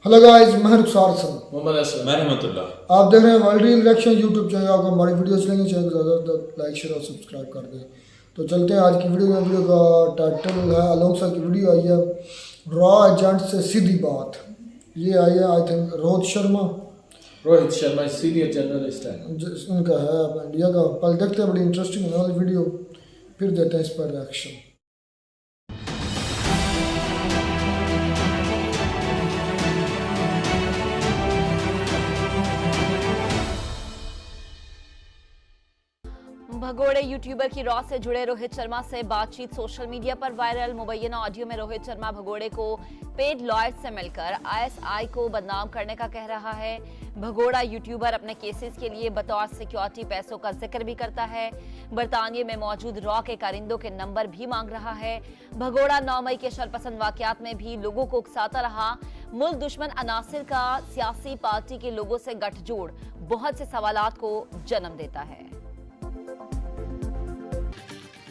Hello guys, मैं रुखसार हसन। मोहम्मद असलम। मैं रहमतुल्लाह। आप देख रहे हैं world real reaction YouTube channel. आपको हमारी वीडियोस लेंगे, चैनल को ज़्यादा लाइक शेयर और सब्सक्राइब कर दें। तो चलते हैं आज की वीडियो में। वीडियो का टाइटल है, अलॉन्ग साइड की वीडियो आई है, रॉ एजेंट से सीधी बात। ये आई है I think Rohit Sharma, Rohit Sharma senior journalist है। उनका है अपना इंडिया का। पहले देखते हैं, बड़ी इंटरेस्टिंग है वाली वीडियो, फिर देते हैं इस पर रिएक्शन। भगोड़े यूट्यूबर की रॉ से जुड़े रोहित शर्मा से बातचीत सोशल मीडिया पर वायरल। मुबैना ऑडियो में रोहित शर्मा भगोड़े को पेड लॉयर से मिलकर आईएसआई को बदनाम करने का कह रहा है। भगोड़ा यूट्यूबर अपने केसेस के लिए बतौर सिक्योरिटी पैसों का जिक्र भी करता है। बरतानिया में मौजूद रॉ के कारिंदों के नंबर भी मांग रहा है। भगोड़ा 9 मई के शरपसंद वाकयात में भी लोगों को उकसाता रहा। मुल्क दुश्मन अनासिर का सियासी पार्टी के लोगों से गठजोड़ बहुत से सवालात को जन्म देता है।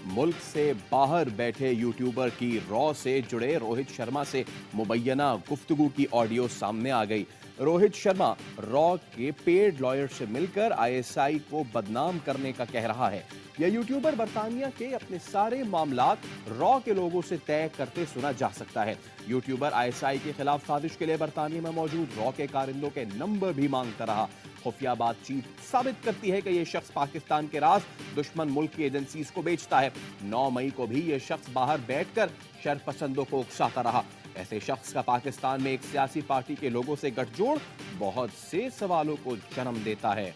मुल्क से बाहर बैठे यूट्यूबर की रॉ से जुड़े रोहित शर्मा से मुबैना गुफ्तगू की ऑडियो सामने आ गई। रोहित शर्मा रॉ के पेड लॉयर से मिलकर आईएसआई को बदनाम करने का कह रहा है। यह यूट्यूबर बरतानिया के अपने सारे मामलात रॉ के लोगों से तय करते सुना जा सकता है। यूट्यूबर आईएसआई के खिलाफ साजिश के लिए बरतानिया में मौजूद रॉ के कारिंदों के नंबर भी मांगता रहा। खुफिया बातचीत साबित करती है कि यह शख्स पाकिस्तान के राज दुश्मन मुल्क की एजेंसीज को बेचता है। 9 मई को भी यह शख्स बाहर बैठकर शरपसंदों को उकसाता रहा। ऐसे शख्स का पाकिस्तान में एक सियासी पार्टी के लोगों से गठजोड़ बहुत से सवालों को जन्म देता है।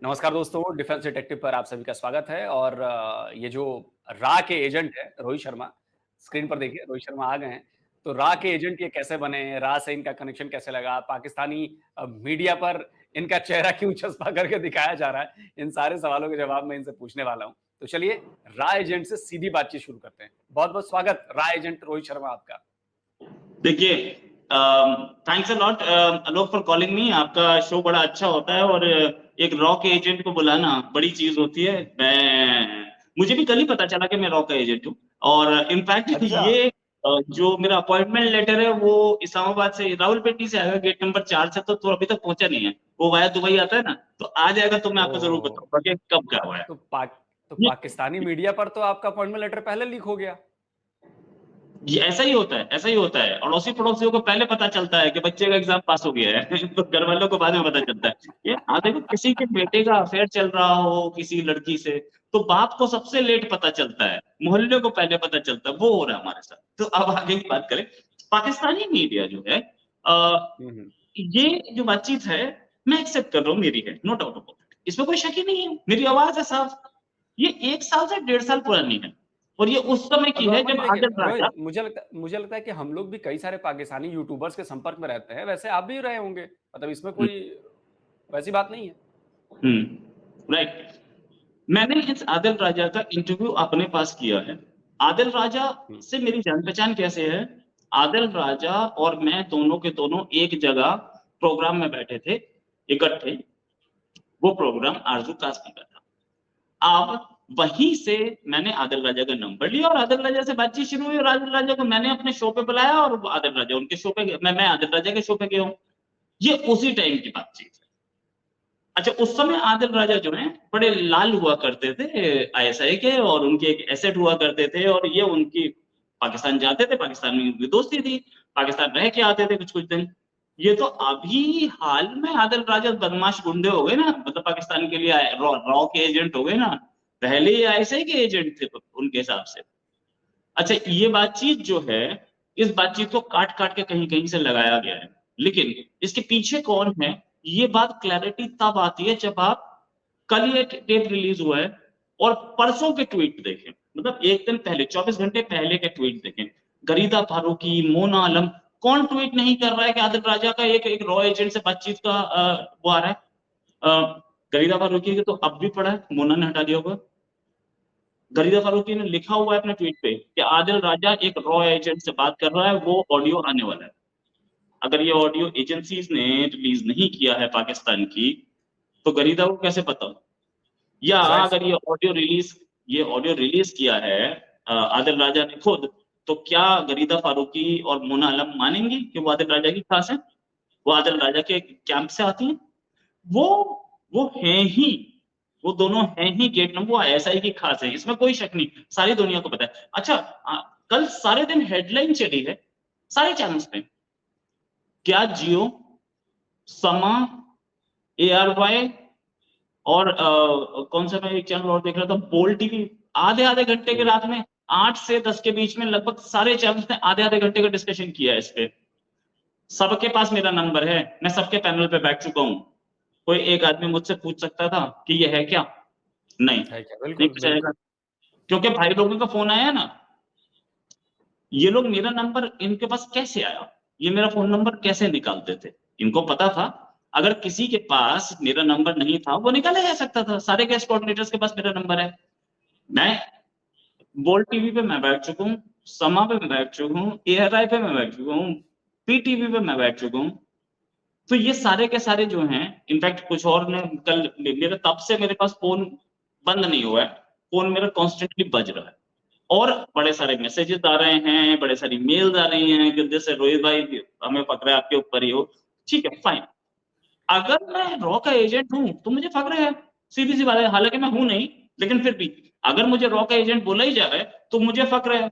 नमस्कार दोस्तों, डिफेंस डिटेक्टिव पर आप सभी का स्वागत है। और ये जो रा के एजेंट है रोहित शर्मा, स्क्रीन पर देखिए रोहित शर्मा आ गए हैं। तो रा के एजेंट ये कैसे बने, रा से इनका कनेक्शन कैसे लगा, पाकिस्तानी मीडिया पर इनका चेहरा क्यों चस्पा करके दिखाया जा रहा है, इन सारे सवालों के जवाब मैं इनसे पूछने वाला हूं। तो चलिए रा एजेंट से सीधी बातचीत शुरू करते हैं। बहुत बहुत स्वागत रा एजेंट रोहित शर्मा आपका। देखिए, thanks a lot Alok for calling me. आपका शो बड़ा अच्छा होता है और एक रॉ के एजेंट को बुलाना बड़ी चीज होती है। मुझे भी कल ही पता चला कि मैं रॉ का एजेंट हूँ। और इनफैक्ट अच्छा। ये जो मेरा अपॉइंटमेंट लेटर है वो इस्लामाबाद से, रावलपिंडी से आएगा, गेट नंबर 4 से। तो अभी तक पहुंचा नहीं है, वो वाया दुबई आता है ना, तो आ जाएगा। तो मैं आपको जरूर बताऊंगा कि कब क्या हुआ है। तो पाकिस्तानी मीडिया पर तो आपका अपॉइंटमेंट लेटर पहले लीक हो गया। ये ऐसा ही होता है, ऐसा ही होता है। अड़ोसी पड़ोसियों को पहले पता चलता है कि बच्चे का एग्जाम पास हो गया है तो घर वालों को बाद में पता चलता है। ये देखो, किसी के बेटे का अफेयर चल रहा हो किसी लड़की से, तो बाप को सबसे लेट पता चलता है, मोहल्ले को पहले पता चलता है। वो हो रहा है हमारे साथ। तो अब आगे की बात करें। पाकिस्तानी मीडिया जो है, ये जो बातचीत है मैं एक्सेप्ट कर रहा हूँ, मेरी है, नो डाउट अबाउट इट, इसमें कोई शक ही नहीं है। मेरी आवाज है साफ। ये 1 साल से 1.5 साल पुरानी है और ये उस समय की है जब आदिल राजा। मुझे लगता है कि हम लोग भी कई सारे पाकिस्तानी यूट्यूबर्स के संपर्क में रहते हैं, वैसे आप भी रहे होंगे, मतलब इसमें कोई वैसी बात नहीं है। राइट। मैंने इस आदिल राजा का इंटरव्यू अपने पास किया है। आदिल राजा से मेरी जान पहचान कैसे है? आदिल राजा और मैं दोनों के दोनों एक जगह प्रोग्राम में बैठे थे इकट्ठे। वो प्रोग्राम आरजू कासमी का था। अब वहीं से मैंने आदिल राजा का नंबर लिया और आदिल राजा से बातचीत शुरू हुई और आदिल राजा को मैंने अपने शो पे बुलाया और आदिल राजा उनके शो पे, मैं आदिल राजा के शो पे गया हूं। ये उसी टाइम की बातचीत है। अच्छा, उस समय आदिल राजा जो हैं बड़े लाल हुआ करते थे आईएसआई के, और उनके एक एसेट हुआ करते थे, और ये उनकी पाकिस्तान जाते थे, पाकिस्तान में उनकी दोस्ती थी, पाकिस्तान रह के आते थे कुछ कुछ दिन। ये तो अभी हाल में आदिल राजा बदमाश गुंडे हो गए ना, मतलब पाकिस्तान के लिए रॉ के एजेंट हो गए ना। पहले ये आईएसआई के एजेंट थे उनके हिसाब से। अच्छा, ये बातचीत जो है, इस बातचीत को काट काट के कहीं कहीं से लगाया गया है, लेकिन इसके पीछे कौन है ये बात क्लैरिटी तब आती है जब आप कल ये टेप रिलीज हुआ है और परसों के ट्वीट देखें, मतलब एक दिन पहले, 24 घंटे पहले के ट्वीट देखें। गरीदा फारूकी, मोना आलम, कौन ट्वीट नहीं कर रहा है कि आदिल राजा का एक रॉ एजेंट से बातचीत का वो आ रहा है। गरीदा फारूकी के तो अब भी पड़ा है, मोना ने हटा दिया होगा। गरीदा फारूकी ने लिखा हुआ है अपने ट्वीट पे कि आदिल राजा एक रॉ एजेंट से बात कर रहा है, वो ऑडियो आने वाला है। अगर ये ऑडियो एजेंसीज ने रिलीज नहीं किया है पाकिस्तान की, तो गरीदा को कैसे पता? या अगर ये ऑडियो रिलीज किया है आदिल राजा ने खुद, तो क्या गरीदा फारूकी और मोना आलम मानेंगी कि वो आदिल राजा की खास है, वो आदिल राजा के कैंप से आती हैं? वो हैं ही, वो दोनों हैं ही गेट नंबर, वो आईएसआई की खास है, इसमें कोई शक नहीं, सारी दुनिया को पता है। अच्छा, कल सारे दिन हेडलाइन चली है सारे चैनल्स पे, क्या जियो, समा, ARY और कौन सा, मैं एक चैनल और देख रहा था, बोल टीवी, आधे आधे घंटे के रात में 8 से 10 के बीच में लगभग सारे चैनल्स ने आधे आधे घंटे का डिस्कशन किया है इस पे। सबके पास मेरा नंबर है, मैं सबके पैनल पे बैठ चुका हूं। कोई एक आदमी मुझसे पूछ सकता था कि ये है क्या? नहीं, है क्या? नहीं बिल्कुल पूछाएगा, क्योंकि भाई लोगों का फोन आया ना, ये लोग मेरा नंबर इनके पास कैसे आया, ये मेरा फोन नंबर कैसे निकालते थे, इनको पता था अगर किसी के पास मेरा नंबर नहीं था वो निकाला जा सकता था। सारे गेस्ट कोऑर्डिनेटर्स के पास मेरा नंबर है। मैं बोल टीवी पे मैं बैठ चुका हूँ, समा पे मैं बैठ चुका हूँ, ARI पे मैं बैठ चुका हूँ, PTV पे मैं बैठ चुका हूँ। तो ये सारे के सारे जो हैं, इनफैक्ट कुछ और ने कल, मेरे तब से मेरे पास फोन बंद नहीं हुआ है, फोन मेरा कॉन्स्टेंटली बज रहा है और बड़े सारे मैसेजेस आ रहे हैं, बड़े सारी मेल्स आ रही हैं कि जैसे रोहित भाई हमें फक्र है आपके ऊपर ही हो। ठीक है, फाइन, अगर मैं रॉ का एजेंट हूं तो मुझे फक्र है, सीधी सी बात है, हालांकि मैं हूं नहीं, लेकिन फिर भी अगर मुझे रॉ का एजेंट बोला ही जा रहा है तो मुझे फक्र है।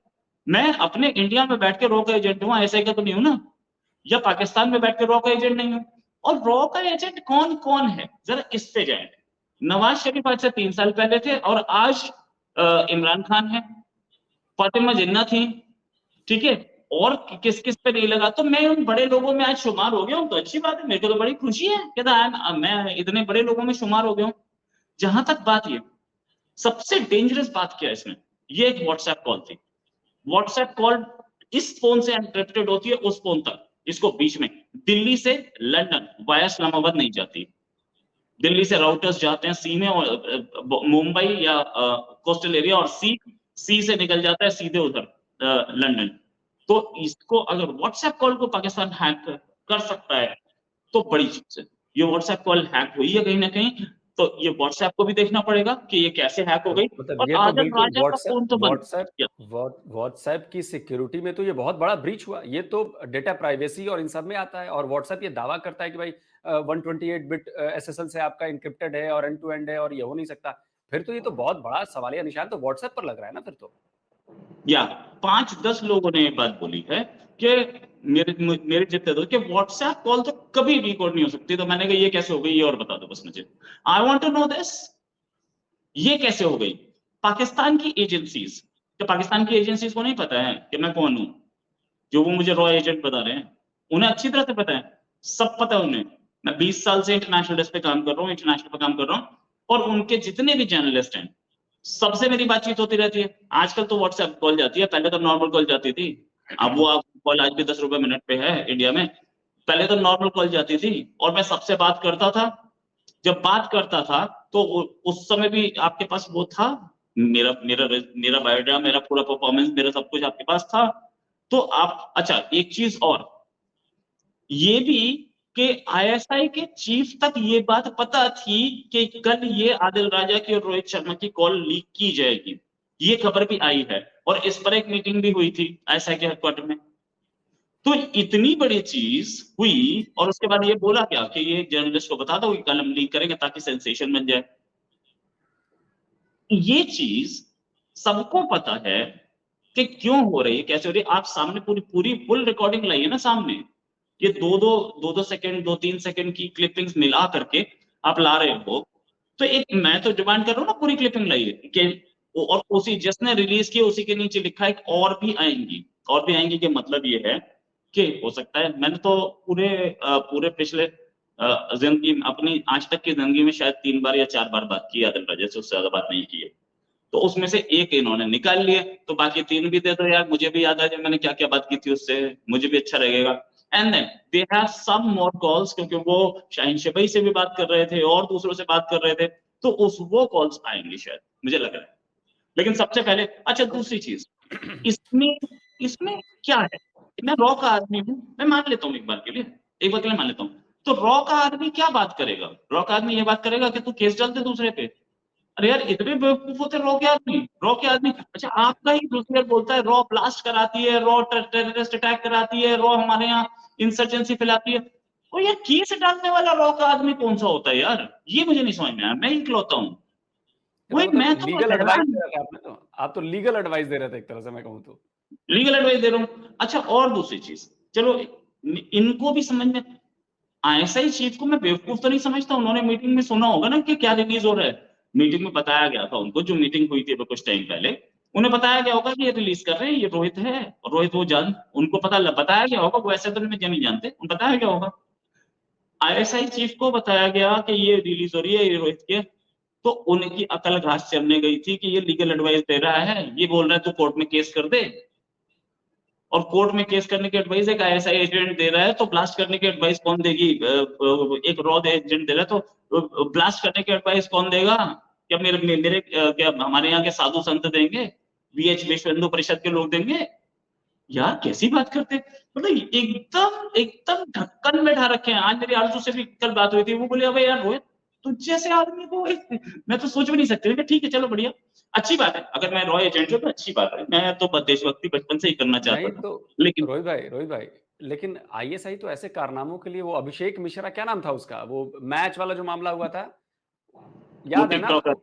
मैं अपने इंडिया में बैठ के रॉ का एजेंट हूं, ऐसे का तो नहीं हूं ना, या पाकिस्तान में बैठ के रॉ का एजेंट नहीं हूं। और रॉ का एजेंट कौन कौन है, जरा इस पे जाए। नवाज शरीफ आज से 3 साल पहले थे और आज इमरान खान है, फातिमा जिन्ना थी, ठीक है, और किस किस पे नहीं लगा, तो मैं उन बड़े लोगों में आज शुमार हो गया हूं, तो अच्छी बात है, मेरे को तो बड़ी खुशी है कि मैं इतने बड़े लोगों में शुमार हो गया हूं। जहां तक बात ये, सबसे डेंजरस बात क्या है इसमें, ये एक व्हाट्सएप कॉल थी। व्हाट्सएप कॉल इस फोन से एनक्रिप्टेड होती है उस फोन तक, इसको बीच में दिल्ली से लंदन वाया इस्लामाबाद नहीं जाती, दिल्ली से राउटर्स जाते हैं सी में और मुंबई या कोस्टल एरिया, और सी से निकल जाता है सीधे उधर लंदन। तो इसको अगर व्हाट्सएप कॉल को पाकिस्तान हैक कर सकता है तो बड़ी चीज है। ये व्हाट्सएप कॉल हैक हुई है कहीं ना कहीं, तो ये व्हाट्सएप को भी देखना पड़ेगा कि ये कैसे हैक हो गई। मतलब और ये तो आदिल बिल्कुल राजा का फोन तो बंद। व्हाट्सएप की सिक्योरिटी में तो ये बहुत बड़ा ब्रीच हुआ। ये तो डेटा प्राइवेसी और इन सब में आता है, और व्हाट्सएप ये दावा करता है कि भाई 128 बिट SSL से आपका इंक्रिप्टेड है और एंड टू एंड है और ये हो नहीं सकता। फिर तो ये तो बहुत बड़ा सवालिया निशान तो व्हाट्सएप पर लग रहा है ना फिर तो। या 5-10 लोगों ने ये बात बोली है कि मेरे जितने दोस्त कि व्हाट्सएप कॉल तो कभी भी रिकॉर्ड नहीं हो सकती। तो मैंने कहा ये कैसे हो गई, ये और बता दो बस मुझे, I want to know this, ये कैसे हो गई। पाकिस्तान की एजेंसीज, तो पाकिस्तान की एजेंसीज को नहीं पता है कि मैं कौन हूं, जो वो मुझे रॉ एजेंट बता रहे हैं, उन्हें अच्छी तरह से पता है, सब पता है उन्हें। मैं 20 साल से इंटरनेशनल डेस्क पे काम कर रहा हूँ, इंटरनेशनल पे काम कर रहा हूँ, और उनके जितने भी जर्नलिस्ट हैं सबसे मेरी बातचीत होती रहती है। आजकल तो व्हाट्सएप कॉल जाती है, पहले तो नॉर्मल कॉल जाती थी। अब वो कॉल आज भी 10 रुपए मिनट पे है इंडिया में, पहले तो नॉर्मल कॉल जाती थी और मैं सबसे बात करता था। जब बात करता था तो उस समय भी आपके पास वो था, मेरा मेरा मेरा बायोडाटा, मेरा पूरा परफॉर्मेंस, मेरा सब कुछ आपके पास था। तो आप, अच्छा एक चीज और ये भी कि आईएसआई के चीफ तक ये बात पता थी कि कल ये आदिल राजा की और रोहित शर्मा की कॉल लीक की जाएगी, ये खबर भी आई है, और इस पर एक मीटिंग भी हुई थी आईएसआई के हेडक्वार्टर में। तो इतनी बड़ी चीज हुई और उसके बाद ये बोला क्या कि ये जर्नलिस्ट को बता दो कि कल हम लीक करेंगे ताकि सेंसेशन बन जाए। ये चीज सबको पता है कि क्यों हो रही है, कैसे हो रही है। आप सामने पूरी पूरी फुल रिकॉर्डिंग लाइए ना सामने, ये दो सेकंड 2-3 सेकंड की क्लिपिंग्स मिला करके आप ला रहे हो। तो एक मैं तो डिमांड कर रहा हूँ ना, पूरी क्लिपिंग लाइए कि, और उसी जिसने रिलीज की उसी के नीचे लिखा है और भी आएंगी के मतलब ये है कि हो सकता है। मैंने तो पूरे पिछले जिंदगी, अपनी आज तक की जिंदगी में शायद 3 बार या 4 बार बात की आदिल राजा से, उससे ज्यादा बात नहीं की है। तो उसमें से एक इन्होंने निकाल लिए, तो बाकी 3 भी दे दो यार, मुझे भी याद आ जाए मैंने क्या क्या बात की थी उससे, मुझे भी अच्छा लगेगा। And then they have some more calls, क्योंकि वो शाहीन शबई से भी बात कर रहे थे और दूसरों से बात कर रहे थे, तो वो कॉल्स आएंगी शायद, मुझे लग रहा है। लेकिन सबसे पहले, अच्छा दूसरी चीज, इसमें क्या है, मैं रॉ का आदमी हूं, मैं मान लेता हूँ एक बार के लिए मान लेता हूँ। तो रॉ का आदमी क्या बात करेगा, रॉ का आदमी ये बात करेगा कि तू केस डाल दे दूसरे पे, अरे यार इतने बेवकूफ होते रॉ के आदमी। अच्छा आपका ही दूसरे बोलता है रॉ ब्लास्ट कराती है, रॉ टेररिस्ट अटैक कराती है, रॉ हमारे यहाँ इंसर्जेंसी फैलाती है। और यार केस डालने वाला रॉ का आदमी कौन सा होता है यार, ये मुझे नहीं समझ में आया। मैं ही इकलौता हूँ। तो वही मैं मतलब तो लीगल एडवाइस हैरान, दे रहे थे आपने, तो आप तो लीगल एडवाइस दे रहे थे एक तरह से मैं कहूँ तो। लीगल एडवाइस दे रहा हूँ। अच्छा और दूसरी चीज, चलो इनको भी समझ में, आईएसआई चीफ को मैं बेवकूफ तो नहीं समझता। उन्होंने मीटिंग में सुना होगा ना कि क्या रिलीज हो रहा है। मीटिंग में बताया गया था उनको, जो मीटिंग हुई थी कुछ टाइम पहले, उन्हें बताया गया होगा कि ये रिलीज कर रहे हैं, ये रोहित है। और रोहित वो जान, उनको बताया गया होगा, वो ऐसे तो नहीं जानते, उनको बताया गया होगा। आईएसआई चीफ को बताया गया कि ये रिलीज हो रही है, ये रोहित के। तो उनकी अकल घास चलने गई थी कि ये लीगल एडवाइस दे रहा है, ये बोल रहा है तू कोर्ट में केस कर दे। और कोर्ट में केस करने की एडवाइस एक आईएसआई एजेंट दे रहा है, तो ब्लास्ट करने की एडवाइस कौन देगी? एक रॉ एजेंट दे रहा है, तो ब्लास्ट करने की एडवाइस कौन देगा? क्या मेरे क्या हमारे यहाँ के साधु संत देंगे? विश्व हिंदू परिषद के लोग देंगे? यार कैसी बात करते, मतलब एकदम एकदम ढक्कन में ढा रखे हैं। आज मेरी आरजू से भी कल बात हुई थी, वो बोले अबे यार रोहित तुझ जैसे आदमी को मैं तो सोच भी नहीं सकती। ठीक है चलो बढ़िया, अच्छी बात है, अगर मैं रॉ एजेंट हूँ तो अच्छी बात है। मैं तो देशभक्ति बचपन से ही करना चाहता नहीं था। तो लेकिन रोहित भाई, लेकिन आईएसआई तो ऐसे कारनामों के लिए, वो अभिषेक मिश्रा क्या नाम था उसका, वो मैच वाला जो मामला हुआ था, वो याद है ना टिकटॉकर, आपको?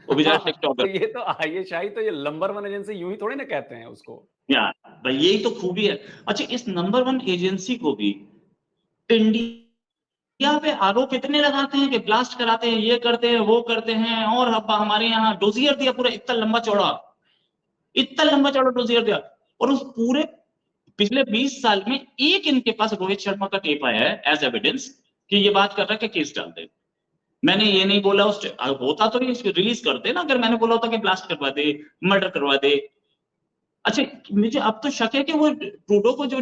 वो भी हाँ, तो टिकटॉकर। ये तो आईएसआई तो ये नंबर 1 एजेंसी यूं ही थोड़ी ना कहते हैं उसको। यार भाई यही तो खूबी है। अच्छा इस नंबर 1 एजेंसी को भी इंडिया पे आरोप इतने लगाते हैं कि ब्लास्ट कराते हैं, ये करते हैं, वो करते हैं। और हमारे यहाँ डोजियर दिया पूरा, इतना लंबा चौड़ा डोजियर दिया। और उस पूरे पिछले 20 साल में एक इनके पास रोहित शर्मा का टेप आया है एज एविडेंस कि ये बात कर रहा है कि केस डाल दे। मैंने ये नहीं बोला, उस होता तो ये रिलीज करते ना, अगर मैंने बोला होता कि ब्लास्ट करवा दे, मर्डर करवा दे। अच्छा मुझे अब तो शक है कि वो ट्रूडो को जो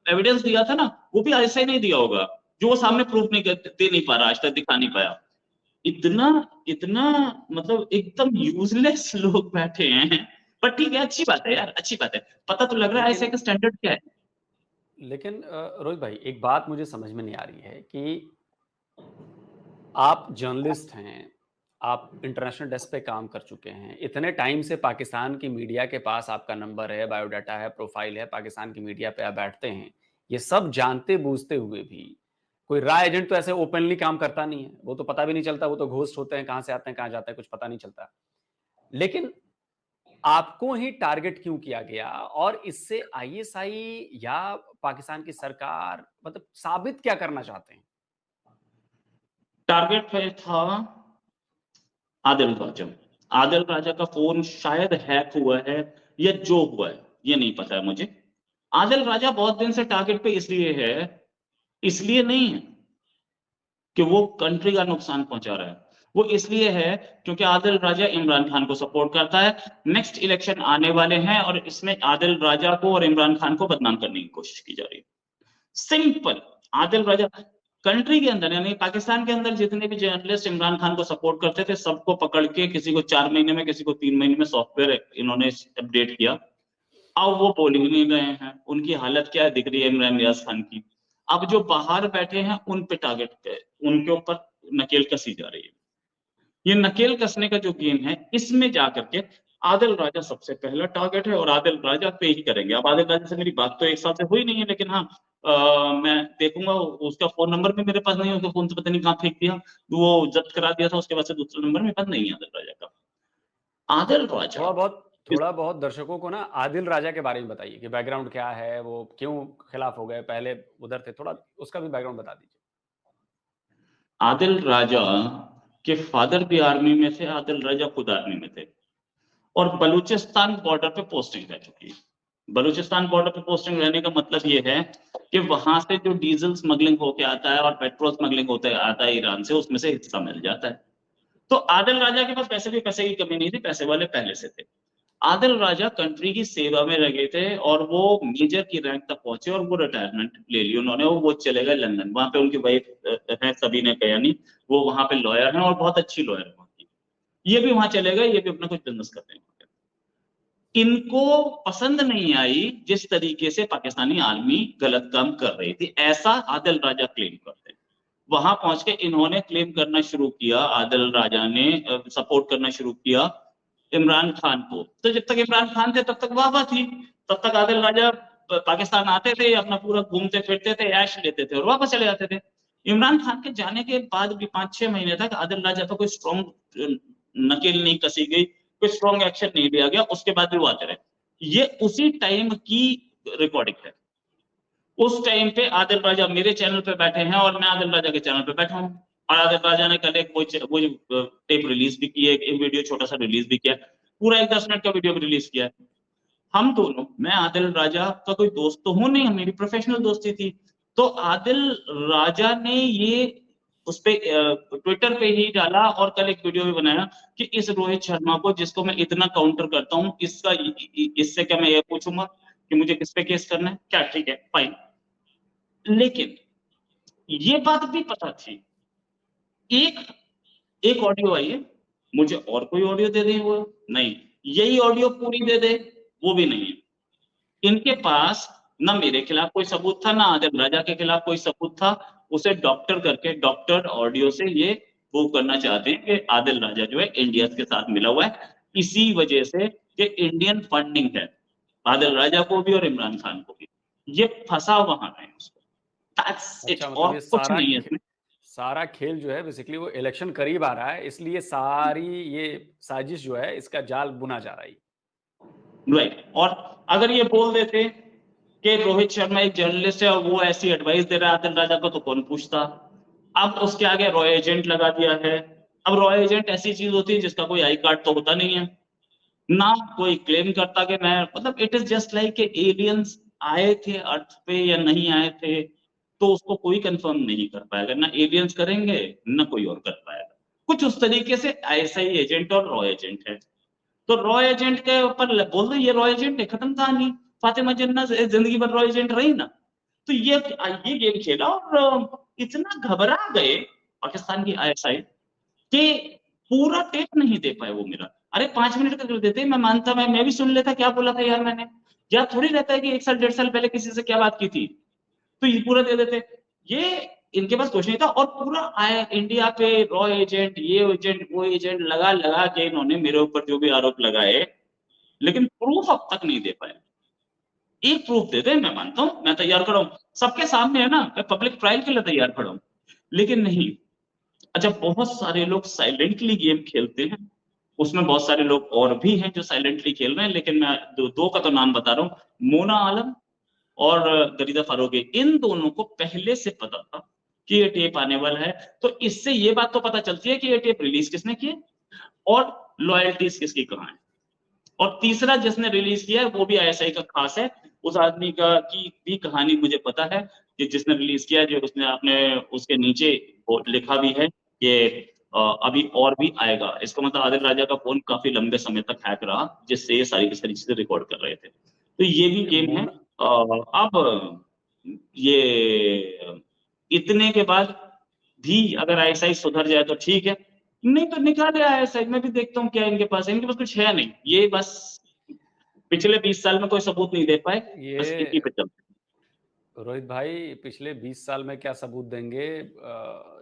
एविडेंस दिया था ना, वो भी ऐसा ही नहीं दिया होगा, जो वो सामने प्रूफ नहीं दे नहीं पा रहा, आज तक दिखा नहीं पाया। इतना इतना मतलब एकदम यूजलेस लोग बैठे हैं। पर ठीक है, अच्छी बात है यार, अच्छी बात है। पता तो लग रहा है ऐसे का स्टैंडर्ड क्या है। लेकिन रोहित भाई एक बात मुझे समझ में नहीं आ रही है कि आप जर्नलिस्ट हैं, आप इंटरनेशनल डेस्क पे काम कर चुके हैं, इतने टाइम से पाकिस्तान की मीडिया के पास आपका नंबर है, बायोडाटा है, प्रोफाइल है, पाकिस्तान की मीडिया पे आप बैठते हैं। ये सब जानते बूझते हुए भी कोई रॉ एजेंट तो ऐसे ओपनली काम करता नहीं है, वो तो पता भी नहीं चलता, वो तो घोस्ट होते हैं, कहाँ से आते हैं कहाँ जाते हैं कुछ पता नहीं चलता। लेकिन आपको ही टारगेट क्यों किया गया, और इससे आईएसआई या पाकिस्तान की सरकार मतलब साबित क्या करना चाहते हैं? टारगेट पे था आदिल राजा का फोन शायद हैक हुआ है या जो हुआ है ये नहीं पता है मुझे। आदिल राजा बहुत दिन से टारगेट पे इसलिए है, इसलिए नहीं है कि वो कंट्री का नुकसान पहुंचा रहा है, वो इसलिए है क्योंकि आदिल राजा इमरान खान को सपोर्ट करता है। नेक्स्ट इलेक्शन आने वाले हैं और इसमें आदिल राजा को और इमरान खान को बदनाम करने की कोशिश की जा रही है। सिंपल। आदिल राजा कंट्री के अंदर यानी पाकिस्तान के अंदर जितने भी जर्नलिस्ट इमरान खान को सपोर्ट करते थे, सबको पकड़ के किसी को 4 महीने में, किसी को 3 महीने में सॉफ्टवेयर इन्होंने अपडेट किया। अब वो बोल ही नहीं रहे हैं, उनकी हालत क्या दिख रही है इमरान रियाज खान की। अब जो बाहर बैठे हैं उन पे टारगेट, उनके ऊपर नकेल कसी जा रही है। ये नकेल कसने का जो गेम है, इसमें जाकर के आदिल राजा सबसे पहला टारगेट है और आदिल राजा पे ही करेंगे। अब आदिल राजा से मेरी बात तो एक साल से हुई नहीं है, लेकिन हाँ मैं देखूंगा। उसका फोन नंबर भी मेरे पास नहीं है, उसका फोन तो पता नहीं कहाँ फेंक दिया, वो जब्त करा दिया था, उसके बाद से दूसरा नंबर मेरे पास नहीं है आदिल राजा का। आदिल राजा थोड़ा बहुत दर्शकों को ना आदिल राजा के बारे में बताइए कि बैकग्राउंड क्या है, वो क्यों खिलाफ हो गए, पहले उधर थे, थोड़ा उसका भी बैकग्राउंड बता दीजिए। आदिल राजा के फादर भी आर्मी में थे, आदिल राजा खुद आर्मी में थे और बलूचिस्तान बॉर्डर पे पोस्टिंग रह चुकी है। बलूचिस्तान बॉर्डर पे पोस्टिंग रहने का मतलब ये है कि वहां से जो डीजल स्मगलिंग होके आता है और पेट्रोल स्मगलिंग होते आता है ईरान से, उसमें से हिस्सा मिल जाता है। तो आदिल राजा के पास पैसे की कमी नहीं थी, पैसे वाले पहले से थे। आदिल राजा कंट्री की सेवा में लगे थे और वो मेजर की रैंक तक पहुंचे और वो रिटायरमेंट ले ली उन्होंने। वो चले गए लंदन, वहां पे उनकी वाइफ है सबीना कयानी, वो वहां पे लॉयर हैं और बहुत अच्छी लॉयर है वहां की। ये भी वहां चले गए, ये भी अपना कुछ बिजनेस करते हैं। इनको पसंद नहीं आई जिस तरीके से पाकिस्तानी आर्मी गलत काम कर रही थी, ऐसा आदिल राजा क्लेम करते हैं। वहां पहुंच के इन्होंने क्लेम करना शुरू किया, आदिल राजा ने सपोर्ट करना शुरू किया इमरान खान को। तो जब तक इमरान खान थे तब तक वाह थी, तब तक आदिल राजा पाकिस्तान आते थे, अपना पूरा घूमते फिरते थे, ऐश लेते थे और वापस चले जाते थे। इमरान खान के जाने के बाद भी 5-6 महीने तक आदिल राजा पर कोई स्ट्रॉन्ग नकेल नहीं कसी गई, कोई स्ट्रॉन्ग एक्शन नहीं लिया गया, उसके बाद भी वो आते रहे। ये उसी टाइम की रिकॉर्डिंग है। उस टाइम पे आदिल राजा मेरे चैनल पे बैठे हैं और मैं आदिल राजा के चैनल पे बैठा हूँ, और आदिल राजा ने कल एक वो टेप रिलीज भी की है, एक वीडियो छोटा सा रिलीज भी किया, पूरा एक 10 मिनट का वीडियो भी रिलीज किया है। हम दोनों, मैं आदिल राजा का कोई दोस्त तो हूं नहीं, मेरी प्रोफेशनल दोस्ती थी। तो आदिल राजा ने ये उस पे ट्विटर पे ही डाला और कल एक वीडियो भी बनाया कि इस रोहित शर्मा को, जिसको मैं इतना काउंटर करता हूँ, इससे क्या मैं ये पूछूंगा कि मुझे किस पे केस करना है क्या? ठीक है, फाइन। लेकिन ये बात भी पता थी, एक ऑडियो आई है, मुझे और कोई ऑडियो दे दे वो नहीं, यही ऑडियो पूरी दे दे वो भी नहीं है। इनके पास ना मेरे खिलाफ कोई सबूत था, ना आदिल राजा के खिलाफ कोई सबूत था। उसे डॉक्टर करके, डॉक्टर ऑडियो से ये प्रूव करना चाहते हैं कि आदिल राजा जो है इंडिया के साथ मिला हुआ है, इसी वजह से कि इंडियन फंडिंग है आदिल राजा को भी और इमरान खान को भी। ये फंसा वहां है उसको, अच्छा, मतलब और ये कुछ नहीं है इसमें। सारा खेल जो है बेसिकली वो इलेक्शन करीब आ रहा है, इसलिए सारी ये साजिश जो है इसका जाल बुना जा रहा है। राइट। और अगर ये बोल देते कि रोहित शर्मा एक जर्नलिस्ट है और वो ऐसी एडवाइस दे रहा है आदिल राजा को, तो कौन पूछता। अब उसके आगे रॉय एजेंट लगा दिया है। अब रॉय एजेंट ऐसी चीज होती है जिसका कोई आई कार्ड तो होता नहीं है, ना कोई क्लेम करता कि मैं, मतलब it is just like aliens आए थे अर्थ पे या नहीं आए थे, तो उसको कोई कंफर्म नहीं कर पाएगा, ना एलियंस करेंगे ना कोई और कर पाएगा। कुछ उस तरीके से आईएसआई एजेंट और रॉय एजेंट है। तो रॉय एजेंट के ऊपर बोल दो ये रॉय एजेंट है, खत्म कहानी। फातिमा जिन्ना जिंदगी भर रॉय एजेंट रही ना। तो ये गेम खेला और इतना घबरा गए पाकिस्तान की आईएसआई कि पूरा टेप नहीं दे पाए वो मेरा। अरे 5 मिनट का कर देते, मैं मानता, मैं भी सुन लेता क्या बोला था यार मैंने। याद थोड़ी रहता है कि 1 साल 1.5 साल पहले किसी से क्या बात की थी, तो ये पूरा दे देते। ये इनके पास कुछ नहीं था और पूरा आया इंडिया पे रॉ एजेंट, ये एजेंट, वो एजेंट लगा लगा के इन्होंने मेरे ऊपर जो भी आरोप लगाए, लेकिन प्रूफ अब तक नहीं दे पाए। एक प्रूफ दे दे, मैं मानता हूं, मैं तैयार खड़ा हूं, सबके सामने है ना, मैं पब्लिक ट्रायल के लिए तैयार खड़ा हूं, लेकिन नहीं। अच्छा, बहुत सारे लोग साइलेंटली गेम खेलते हैं, उसमें बहुत सारे लोग और भी हैं जो साइलेंटली खेल रहे हैं, लेकिन मैं दो का तो नाम बता रहा हूं, मोना आलम और गरीदा फारूकी। इन दोनों को पहले से पता था कि ये टेप आने वाला है, तो इससे ये बात तो पता चलती है कि ये टेप रिलीज किसने की है और लॉयल्टीज किसकी कहां है। और तीसरा जिसने रिलीज किया है वो भी आईएसआई का खास है, उस आदमी का की भी कहानी मुझे पता है कि जिसने रिलीज किया है, जो उसने आपने उसके नीचे लिखा भी है कि अभी और भी आएगा। इसका मतलब आदिल राजा का फोन काफी लंबे समय तक हैक रहा, जिससे ये सारी की सारी चीजें रिकॉर्ड कर रहे थे। तो ये भी गेम है। अब ये इतने के बाद भी अगर आईएसआई सुधर जाए तो ठीक है, नहीं तो निकाले आईएसआई। मैं भी देखता हूँ क्या इनके पास कुछ है नहीं, ये बस पिछले 20 साल में कोई सबूत नहीं दे पाए, बस इसी पे चलते। रोहित भाई, पिछले 20 साल में क्या सबूत देंगे?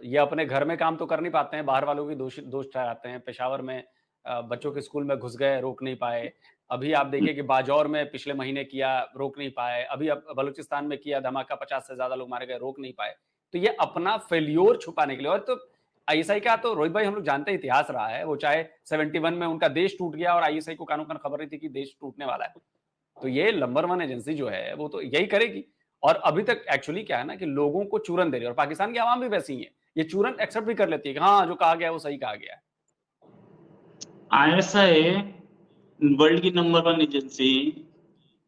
ये अपने घर में काम तो कर नहीं पाते हैं, बाहर वालों की दोष ठहराते हैं। पेशावर में बच्चों के स्कूल में घुस गए, रोक नहीं पाए। अभी आप देखिए कि बाजौर में पिछले महीने किया, रोक नहीं पाए। अभी अब बलूचिस्तान में किया धमाका, 50 से ज्यादा लोग मारे गए, रोक नहीं पाए। तो ये अपना फेल्योर छुपाने के लिए। और तो आईएसआई का तो रोहित भाई हम लोग जानते हैं इतिहास रहा है, वो चाहे 71 में उनका देश टूट गया और आईएसआई को कानो कान खबर नहीं थी कि देश टूटने वाला है। तो ये नंबर 1 एजेंसी जो है वो तो यही करेगी। और अभी तक एक्चुअली क्या है ना कि लोगों को चूरन दे रही है, और पाकिस्तान की आवाम भी वैसी ही है, ये चूरन एक्सेप्ट भी कर लेती है कि हाँ जो कहा गया वो सही कहा गया है। आईएसआई वर्ल्ड की नंबर 1 एजेंसी,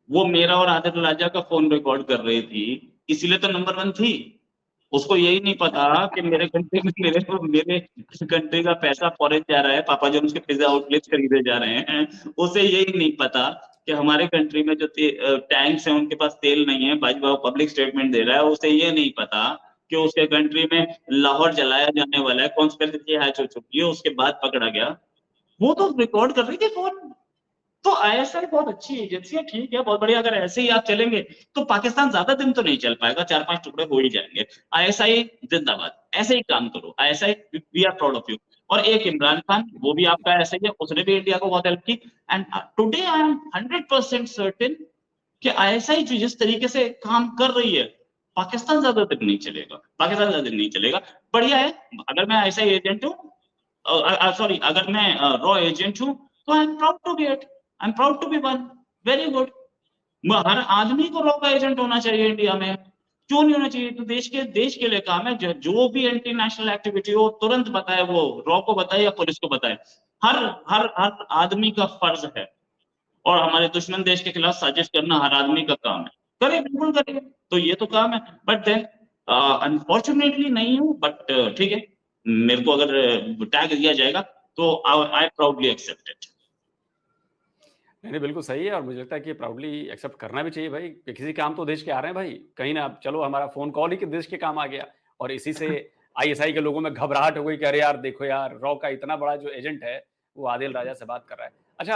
वो मेरा और आदिल राजा का फोन रिकॉर्ड कर रही थी, इसीलिए तो नंबर 1 थी। उसको यही नहीं पता कि मेरे कंट्री में मेरे कंट्री का पैसा फॉरेन जा रहा है, पापा जो उसके पिज्जा आउटलेट खरीदे जा रहे हैं। उसे यही नहीं पता कि हमारे कंट्री में जो टैंक्स हैं उनके पास तेल नहीं है, भाजपा पब्लिक स्टेटमेंट दे रहा है। उसे ये नहीं पता कि उसके कंट्री में लाहौर जलाया जाने वाला है, कॉन्स्पिरेसी हैच हो चुकी है, उसके बाद पकड़ा गया। वो तो रिकॉर्ड कर रही थी फोन। तो आईएसआई बहुत अच्छी एजेंसी है, ठीक है, बहुत बढ़िया। अगर ऐसे ही आप चलेंगे तो पाकिस्तान ज्यादा दिन तो नहीं चल पाएगा, 4-5 टुकड़े हो ही जाएंगे। आईएसआई जिंदाबाद, ऐसे ही काम करो। ISI, we are proud of you. और एक इमरान खान, वो भी आपका ऐसे ही है, उसने भी इंडिया को बहुत हेल्प की। And today I am 100% certain कि आईएसआई जो जिस तरीके से काम कर रही है, पाकिस्तान ज्यादा दिन नहीं चलेगा, पाकिस्तान ज्यादा दिन नहीं चलेगा। बढ़िया है। अगर मैं आईएसआई एजेंट हूँ, सॉरी, अगर मैं रॉ एजेंट हूँ, तो I am proud to be it, I am proud to be one. Very good. हर आदमी को रॉ का एजेंट होना चाहिए इंडिया में, क्यों नहीं होना चाहिए? तो देश के लिए काम है। जो भी एंटी नेशनल एक्टिविटी हो तुरंत बताए, वो रॉ को बताए या पुलिस को बताए। हर हर हर आदमी का फर्ज है। और हमारे दुश्मन देश के खिलाफ साजिश करना हर आदमी का काम है। करे, बिल्कुल करे। तो ये तो काम है। बट देन अनफॉर्चुनेटली नहीं हूं, बट ठीक है, मेरे को अगर टैग दिया जाएगा तो आई प्राउडली एक्सेप्ट इट। नहीं, बिल्कुल सही है और मुझे लगता है कि प्राउडली एक्सेप्ट करना भी चाहिए भाई, कि किसी काम तो देश के आ रहे हैं भाई, कहीं ना चलो हमारा फोन कॉल ही कि देश के काम आ गया और इसी से आईएसआई के लोगों में घबराहट हो गई कि अरे यार देखो यार, रॉ का इतना बड़ा जो एजेंट है वो आदिल राजा से बात कर रहा है। अच्छा,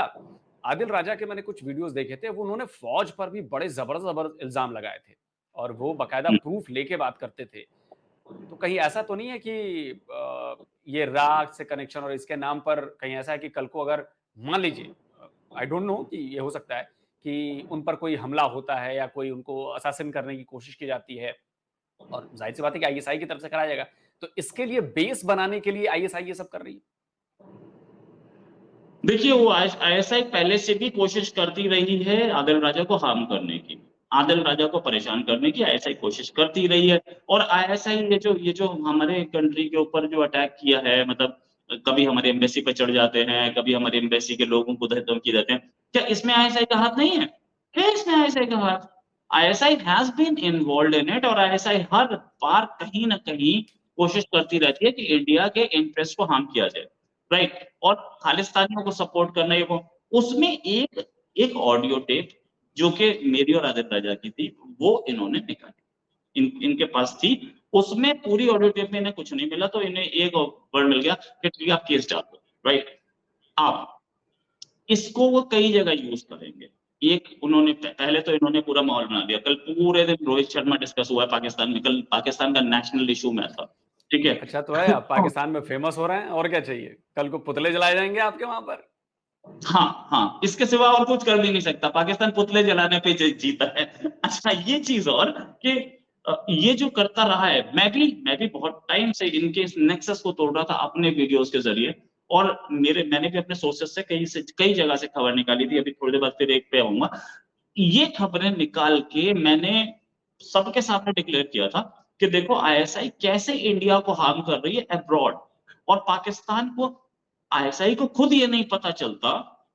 आदिल राजा के मैंने कुछ वीडियोस देखे थे, वो उन्होंने फौज पर भी बड़े जबरदस्त इल्जाम लगाए थे और वो बाकायदा प्रूफ लेके बात करते थे। तो कहीं ऐसा तो नहीं है कि ये राग से कनेक्शन और इसके नाम पर कहीं ऐसा है कि कल को अगर मान लीजिए, आई डोंट नो, कि ये हो सकता है कि उन पर कोई हमला होता है या कोई उनको असैसिन करने की कोशिश की जाती है और जाहिर सी बात है कि आईएसआई की तरफ से कराया जाएगा, तो इसके लिए बेस बनाने के लिए आईएसआई ये सब कर रही है। देखिए, वो आईएसआई पहले से भी कोशिश करती रही है आदिल राजा को हार्म करने की, आदिल राजा को परेशान करने की आईएसआई कोशिश करती रही है। और आईएसआई ये जो हमारे कंट्री के ऊपर जो अटैक किया है, मतलब कभी हमारे एम्बेसी पे चढ़ जाते हैं, कभी हमारे एम्बेसी के लोगों को धमकी देते हैं, क्या इसमें आईएसआई का हाथ नहीं है? है इसमें आईएसआई का हाथ। ISI has been involve in it और आईएसआई हर बार कहीं ना कहीं कोशिश करती रहती है कि इंडिया के इंटरेस्ट को हार्म किया जाए, राइट। और खालिस्तानियों को सपोर्ट करना, ये वो, उसमें एक ऑडियो टेप जो कि मेरी और आदिल राजा की थी, वो इन्होंने निकाली, इनके पास थी। उसमें पूरी ऑडियो टेप में इन्हें कुछ नहीं मिला, तो इन्हें एक वर्ड मिल गया कि ठीक है आप केस डाल दो, राइट। अब इसको वो कई जगह यूज करेंगे। एक उन्होंने पहले तो इन्होंने पूरा माहौल बना दिया। कल पूरे दिन रोहित शर्मा डिस्कस हुआ है पाकिस्तान में, कल पाकिस्तान का नेशनल इशू में था, ठीक है। अच्छा तो है, आप पाकिस्तान में फेमस हो रहे हैं, और क्या चाहिए? कल को पुतले जलाए जाएंगे आपके वहां पर। हाँ, इसके सिवा और कुछ कर भी नहीं सकता, पाकिस्तान पुतले जलाने पे जीता है। अच्छा, ये चीज और कि ये जो करता रहा है, मैं भी बहुत टाइम से इनके इस नेक्सस को तोड़ रहा था अपने वीडियोस के जरिए। और मैंने भी अपने सोर्सेस से कई जगह से खबर निकाली थी। अभी थोड़ी देर बाद फिर एक पे आऊंगा। ये खबरें निकाल के मैंने सबके सामने डिक्लेयर किया था कि देखो आईएसआई कैसे इंडिया को हार्म कर रही है अब्रॉड। और पाकिस्तान को, आईएसआई को खुद ये नहीं पता चलता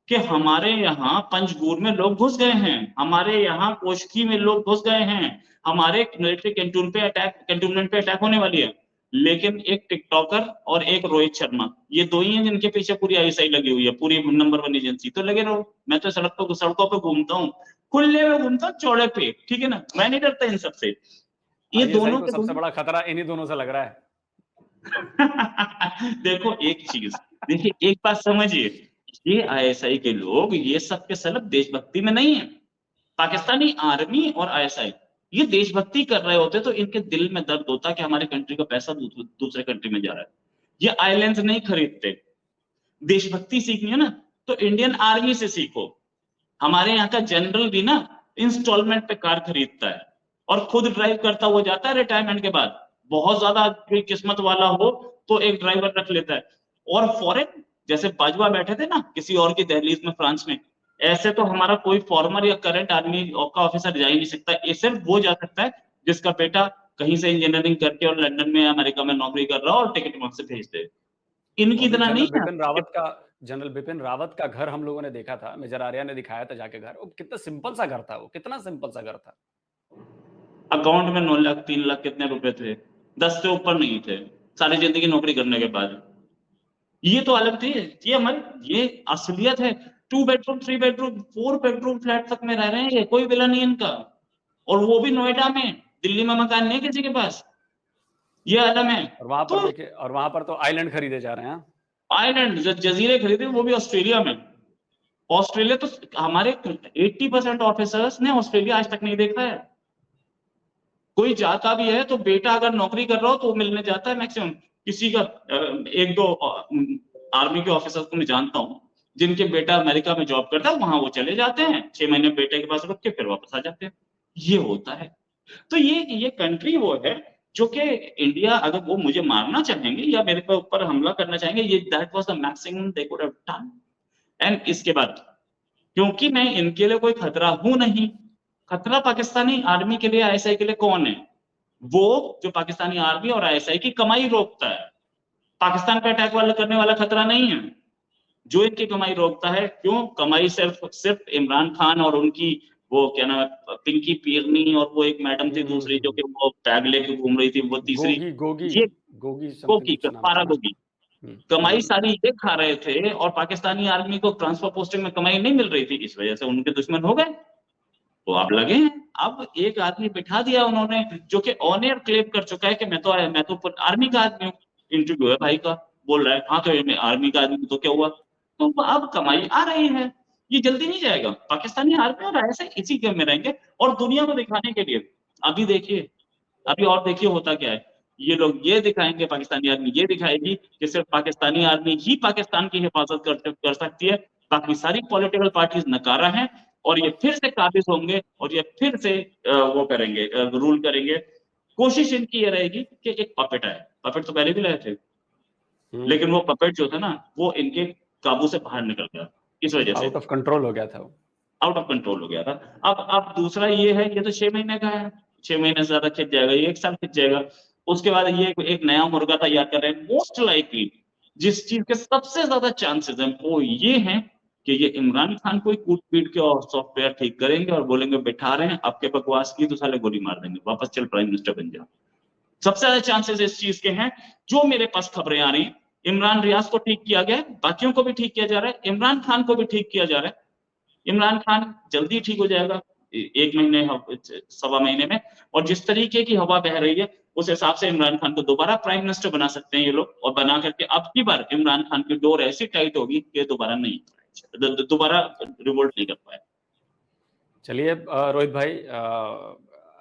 कि हमारे यहाँ पंजगूर में लोग घुस गए हैं, हमारे यहाँ कोशकी में लोग घुस गए हैं, हमारे मिलिट्री कैंटोनमेंट पे अटैक होने वाली है। लेकिन एक टिकटॉकर और एक रोहित शर्मा, ये दो ही हैं जिनके पीछे पूरी आईएसआई लगी हुई है, पूरी नंबर 1 एजेंसी। तो लगे रहो, मैं तो सड़कों पे घूमता हूँ, खुले में घूमता हूँ, चौड़े पे, ठीक है ना, मैं नहीं डरता इन सबसे। ये दोनों को सबसे बड़ा खतरा इन्हीं दोनों से लग रहा है। देखो एक चीज, देखिए एक बात समझिए, ये आईएसआई के लोग ये सब के सब देशभक्ति में नहीं है। पाकिस्तानी आर्मी और आईएसआई ये देशभक्ति कर रहे होते तो इनके दिल में दर्द होता कि हमारे कंट्री का पैसा दूसरे कंट्री में जा रहा है। ये आइलैंड्स नहीं खरीदते। देशभक्ति सीखनी है ना तो इंडियन आर्मी से सीखो। हमारे यहाँ का जनरल भी ना इंस्टॉलमेंट पे कार खरीदता है और खुद ड्राइव करता हुआ जाता है रिटायरमेंट के बाद। बहुत ज्यादा कोई किस्मत वाला हो तो एक ड्राइवर रख लेता है। और फॉरेन, जैसे बाजवा बैठे थे ना किसी और की दहलीज में फ्रांस में, ऐसे तो हमारा कोई फॉर्मर या करंट आर्मी का ऑफिसर जा ही नहीं सकता। ये सिर्फ वो जा सकता है जिसका बेटा कहीं से इंजीनियरिंग करके और लंदन में अमेरिका में नौकरी कर रहा हो और टिकट वहां से भेज दे। इनकी तरह नहीं है। जनरल बिपिन रावत का घर हम लोगों ने देखा था, मेजर आर्या ने दिखाया था जाके घर। वो कितना सिंपल सा घर था, वो कितना सिंपल सा घर था। अकाउंट में 9 लाख 3 लाख कितने रुपए थे, 10 से ऊपर नहीं थे सारी जिंदगी नौकरी करने के बाद। ये तो अलग थी, ये हमारी ये असलियत है। 2 बेडरूम 3 बेडरूम 4 बेडरूम फ्लैट तक में रह रहे हैं, ये कोई विला नहीं इनका। और वो भी नोएडा में, दिल्ली में मकान नहीं किसी के पास। ये अलग है। और वहां पर देखिए, और वहां पर तो आइलैंड खरीदे जा रहे हैं। आइलैंड जजीरे खरीदे, वो भी ऑस्ट्रेलिया में। ऑस्ट्रेलिया तो हमारे 80% ऑफिसर्स ने ऑस्ट्रेलिया आज तक नहीं देखा है। कोई जाता भी है तो बेटा अगर नौकरी कर रहा हो तो वो मिलने जाता है मैक्सिमम। किसी का एक दो आर्मी के ऑफिसर्स को मैं जानता हूँ जिनके बेटा अमेरिका में जॉब करता है, वहां वो चले जाते हैं, 6 महीने बेटे के पास रुक के फिर वापस आ जाते हैं। ये होता है। तो ये कंट्री वो है जो कि इंडिया, अगर वो मुझे मारना चाहेंगे या मेरे पे ऊपर हमला करना चाहेंगे, ये that was the maximum they could have done. And इसके बाद क्योंकि मैं इनके लिए कोई खतरा हूं नहीं, खतरा पाकिस्तानी आर्मी के लिए, आईएसआई के लिए कौन है? वो जो पाकिस्तानी आर्मी और आईएसआई की कमाई रोकता है। पाकिस्तान पे अटैक वाला करने वाला खतरा नहीं है, जो इनकी कमाई रोकता है। क्यों? कमाई सिर्फ इमरान खान और उनकी वो क्या नाम है, पिंकी पीरनी, और वो एक मैडम थी दूसरी जो कि वो बैग लेके घूम रही थी, वो तीसरी गोगी पारा गोगी। कमाई सारी ये खा रहे थे और पाकिस्तानी आर्मी को ट्रांसफर पोस्टिंग में कमाई नहीं मिल रही थी, इस वजह से उनके दुश्मन हो गए। तो अब लगे हैं। अब एक आदमी बिठा दिया उन्होंने जो कि ऑन एयर क्लेम कर चुका है कि मैं तो आर्मी का आदमी हूँ। इंटरव्यू है भाई का, बोल रहा है हाँ तो आर्मी का आदमी, तो क्या हुआ? तो अब कमाई आ रही है, ये जल्दी नहीं जाएगा। पाकिस्तानी आर्मी और ऐसे इसी गेम में रहेंगे और दुनिया को दिखाने के लिए अभी देखिए, अभी और देखिए होता क्या है। ये लोग ये दिखाएंगे, पाकिस्तानी आर्मी ये दिखाएगी कि सिर्फ पाकिस्तानी आर्मी ही पाकिस्तान की हिफाजत कर सकती है, बाकी सारी पॉलिटिकल पार्टीज नकारा है, और ये फिर से काबिज होंगे और ये फिर से वो करेंगे, रूल करेंगे। कोशिश इनकी ये रहेगी कि एक पपेट आए। पपेट तो पहले भी लाए थे, लेकिन वो पपेट जो था ना, वो इनके काबू से बाहर निकल गया, इस वजह से आउट ऑफ कंट्रोल हो गया था वो। आउट ऑफ कंट्रोल हो गया था। अब दूसरा ये है, ये तो 6 महीने का है, 6 महीने से ज्यादा खिंच जाएगा, ये 1 साल खिंच जाएगा। उसके बाद ये एक नया मुर्गा तैयार कर रहे हैं। मोस्ट लाइकली जिस चीज के सबसे ज्यादा चांसेस हैं वो ये हैं कि ये इमरान खान को कूट पीट के और सॉफ्टवेयर ठीक करेंगे और बोलेंगे बैठा रहे हैं, आपके बकवास की तो साले गोली मार देंगे, वापस चल प्राइम मिनिस्टर बन जाओ। सबसे ज्यादा चांसेस इस चीज के हैं। जो मेरे पास खबरें आ रही हैं, इमरान रियाज को ठीक किया गया है, बाकियों को भी ठीक किया जा रहा है, इमरान खान को भी ठीक किया जा रहा है। इमरान खान जल्दी ठीक हो जाएगा, 1 महीने 1.25 महीने में। और जिस तरीके की हवा बह रही है उस हिसाब से इमरान खान को दोबारा प्राइम मिनिस्टर बना सकते हैं ये लोग, और बना करके अब की बार इमरान खान की डोर ऐसी टाइट होगी कि दोबारा रिवोल्ट नहीं कर पाए। चलिए रोहित भाई,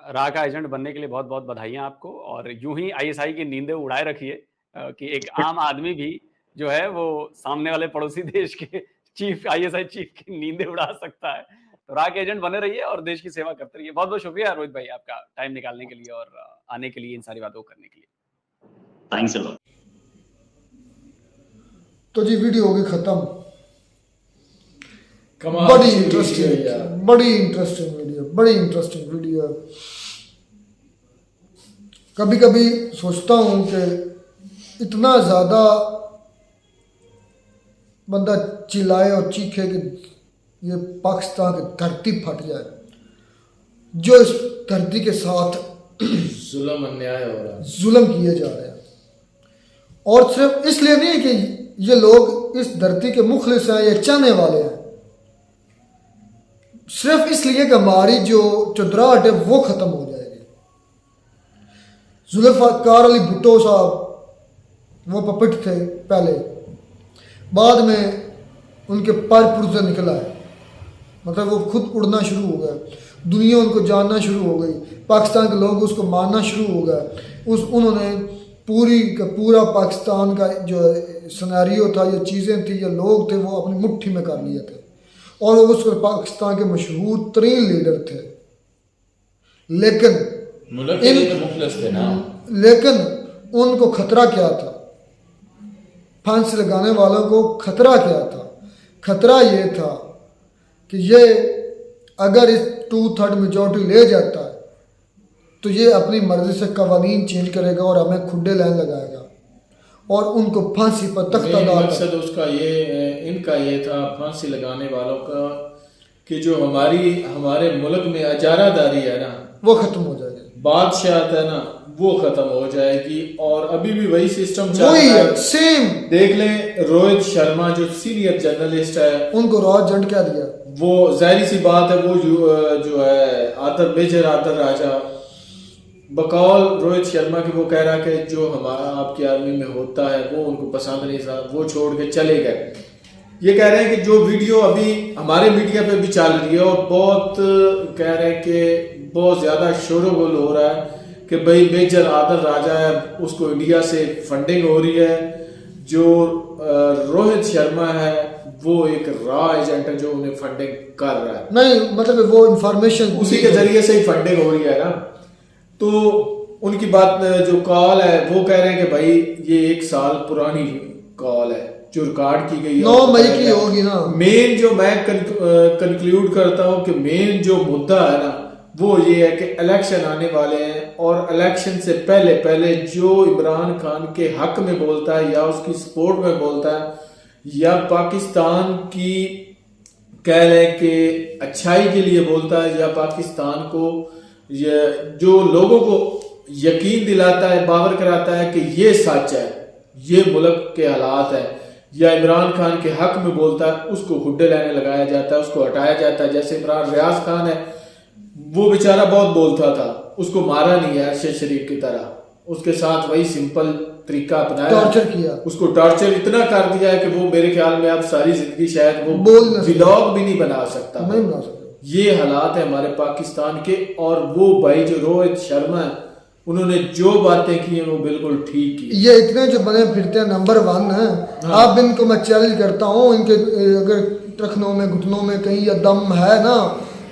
रा का एजेंट बनने के लिए बहुत बहुत बधाइयां आपको, और यूं ही आईएसआई की नींदें उड़ाए रखिए कि एक आम आदमी भी जो है वो सामने वाले पड़ोसी देश के चीफ, आईएसआई चीफ की नींदें उड़ा सकता है। तो रा के एजेंट बने रहिए और देश की सेवा करते रहिए। बहुत बहुत शुक्रिया रोहित भाई आपका टाइम निकालने के लिए और आने के लिए, इन सारी बातों को करने के लिए। Thanks a lot. तो जी वीडियो होगी खत्म। कमाल बड़ी की इंटरेस्टिंग वीडियो है यार। बड़ी इंटरेस्टिंग वीडियो। कभी कभी सोचता हूं कि इतना ज्यादा बंदा चिल्लाए और चीखे कि ये पाकिस्तान की धरती फट जाए, जो इस धरती के साथ जुल्म अन्याय हो रहा है, जुल्म किए जा रहे हैं। और सिर्फ इसलिए नहीं कि ये लोग इस धरती के मुखलिस हैं, ये चाहने वाले हैं, सिर्फ इसलिए कि हमारी जो चुदराहट है वो खत्म हो जाएगी। जुल्फकार अली भुट्टो साहब वो पपेट थे पहले, बाद में उनके पर पुर्जे निकला है, मतलब वो खुद उड़ना शुरू हो गया, दुनिया उनको जानना शुरू हो गई, पाकिस्तान के लोग उसको मानना शुरू हो गए। उन्होंने पूरी का पूरा पाकिस्तान का जो सिनेरियो था, ये चीज़ें थी, ये लोग थे, वो अपनी मुट्ठी में कर लिए थे, और वो उस पाकिस्तान के मशहूर तरीन लीडर थे। लेकिन मुल्क के लिए तो मुखलिस थे ना, लेकिन उनको खतरा क्या था? फांसी लगाने वालों को खतरा क्या था? खतरा ये था कि ये अगर इस 2/3 मेजॉरिटी ले जाता है तो ये अपनी मर्जी से कवानीन चेंज करेगा और हमें खुड्डे लाइन लगाएगा और उनको फांसी पर तख्ता डाल। मकसद उसका ये, इनका ये था फांसी लगाने वालों का कि जो हमारे मुल्क में अजारादारी है ना वो खत्म हो जाएगी, बादशाहत है ना वो खत्म हो जाएगी। और अभी भी वही सिस्टम चल वही रहा है, सेम। देख लें रोहित शर्मा जो सीनियर जर्नलिस्ट है, उनको रॉ जंड क्या दिया, वो जाहिर सी बात है, वो जो है मेजर आदर राजा बकौल रोहित शर्मा के वो कह रहा कि जो हमारा आपकी आर्मी में होता है वो उनको पसंद नहीं था, वो छोड़ के चले गए। ये कह रहे हैं कि जो वीडियो अभी हमारे मीडिया पे भी चल रही है और बहुत कह रहे हैं कि बहुत ज्यादा शोरगुल हो रहा है कि भाई मेजर आदर राजा है, उसको इंडिया से फंडिंग हो रही है। जो रोहित शर्मा है वो एक रॉ एजेंट है जो उन्हें फंडिंग कर रहा है। नहीं मतलब वो इंफॉर्मेशन उसी के जरिए से ही फंडिंग हो रही है ना। तो उनकी बात जो कॉल है वो कह रहे हैं कि भाई ये 1 साल पुरानी कॉल है जो रिकॉर्ड की गई है। 9 मई की होगी ना। मेन जो मैं कंक्लूड करता हूं कि मेन जो मुद्दा है ना वो ये है कि इलेक्शन आने वाले हैं और इलेक्शन से पहले पहले जो इमरान खान के हक में बोलता है या उसकी सपोर्ट में बोलता है या पाकिस्तान की कह लें कि अच्छाई के लिए बोलता है या पाकिस्तान को ये जो लोगों को यकीन दिलाता है, बावर कराता है कि ये सच है, ये मुल्क के हालात है, या इमरान खान के हक में बोलता है, उसको हुड्डे लाने लगाया जाता है, उसको हटाया जाता है। जैसे इमरान रियाज खान है, वो बेचारा बहुत बोलता था, उसको मारा नहीं है अरशद शरीफ की तरह, उसके साथ वही सिंपल तरीका अपनाया, टॉर्चर किया, उसको टॉर्चर इतना कर दिया है कि वो मेरे ख्याल में अब सारी जिंदगी शायद वो व्लॉग भी नहीं बना सकता। नहीं बना सकता। ये हालात है हमारे पाकिस्तान के। और वो भाई जो रोहित शर्मा है, उन्होंने जो बातें की हैं वो बिल्कुल ठीक की। ये इतने जो बने फिरते हैं नंबर 1 है। हाँ। आप इनको मैं चैलेंज करता हूँ, इनके अगर टखनों में घुटनों में कहीं या दम है ना,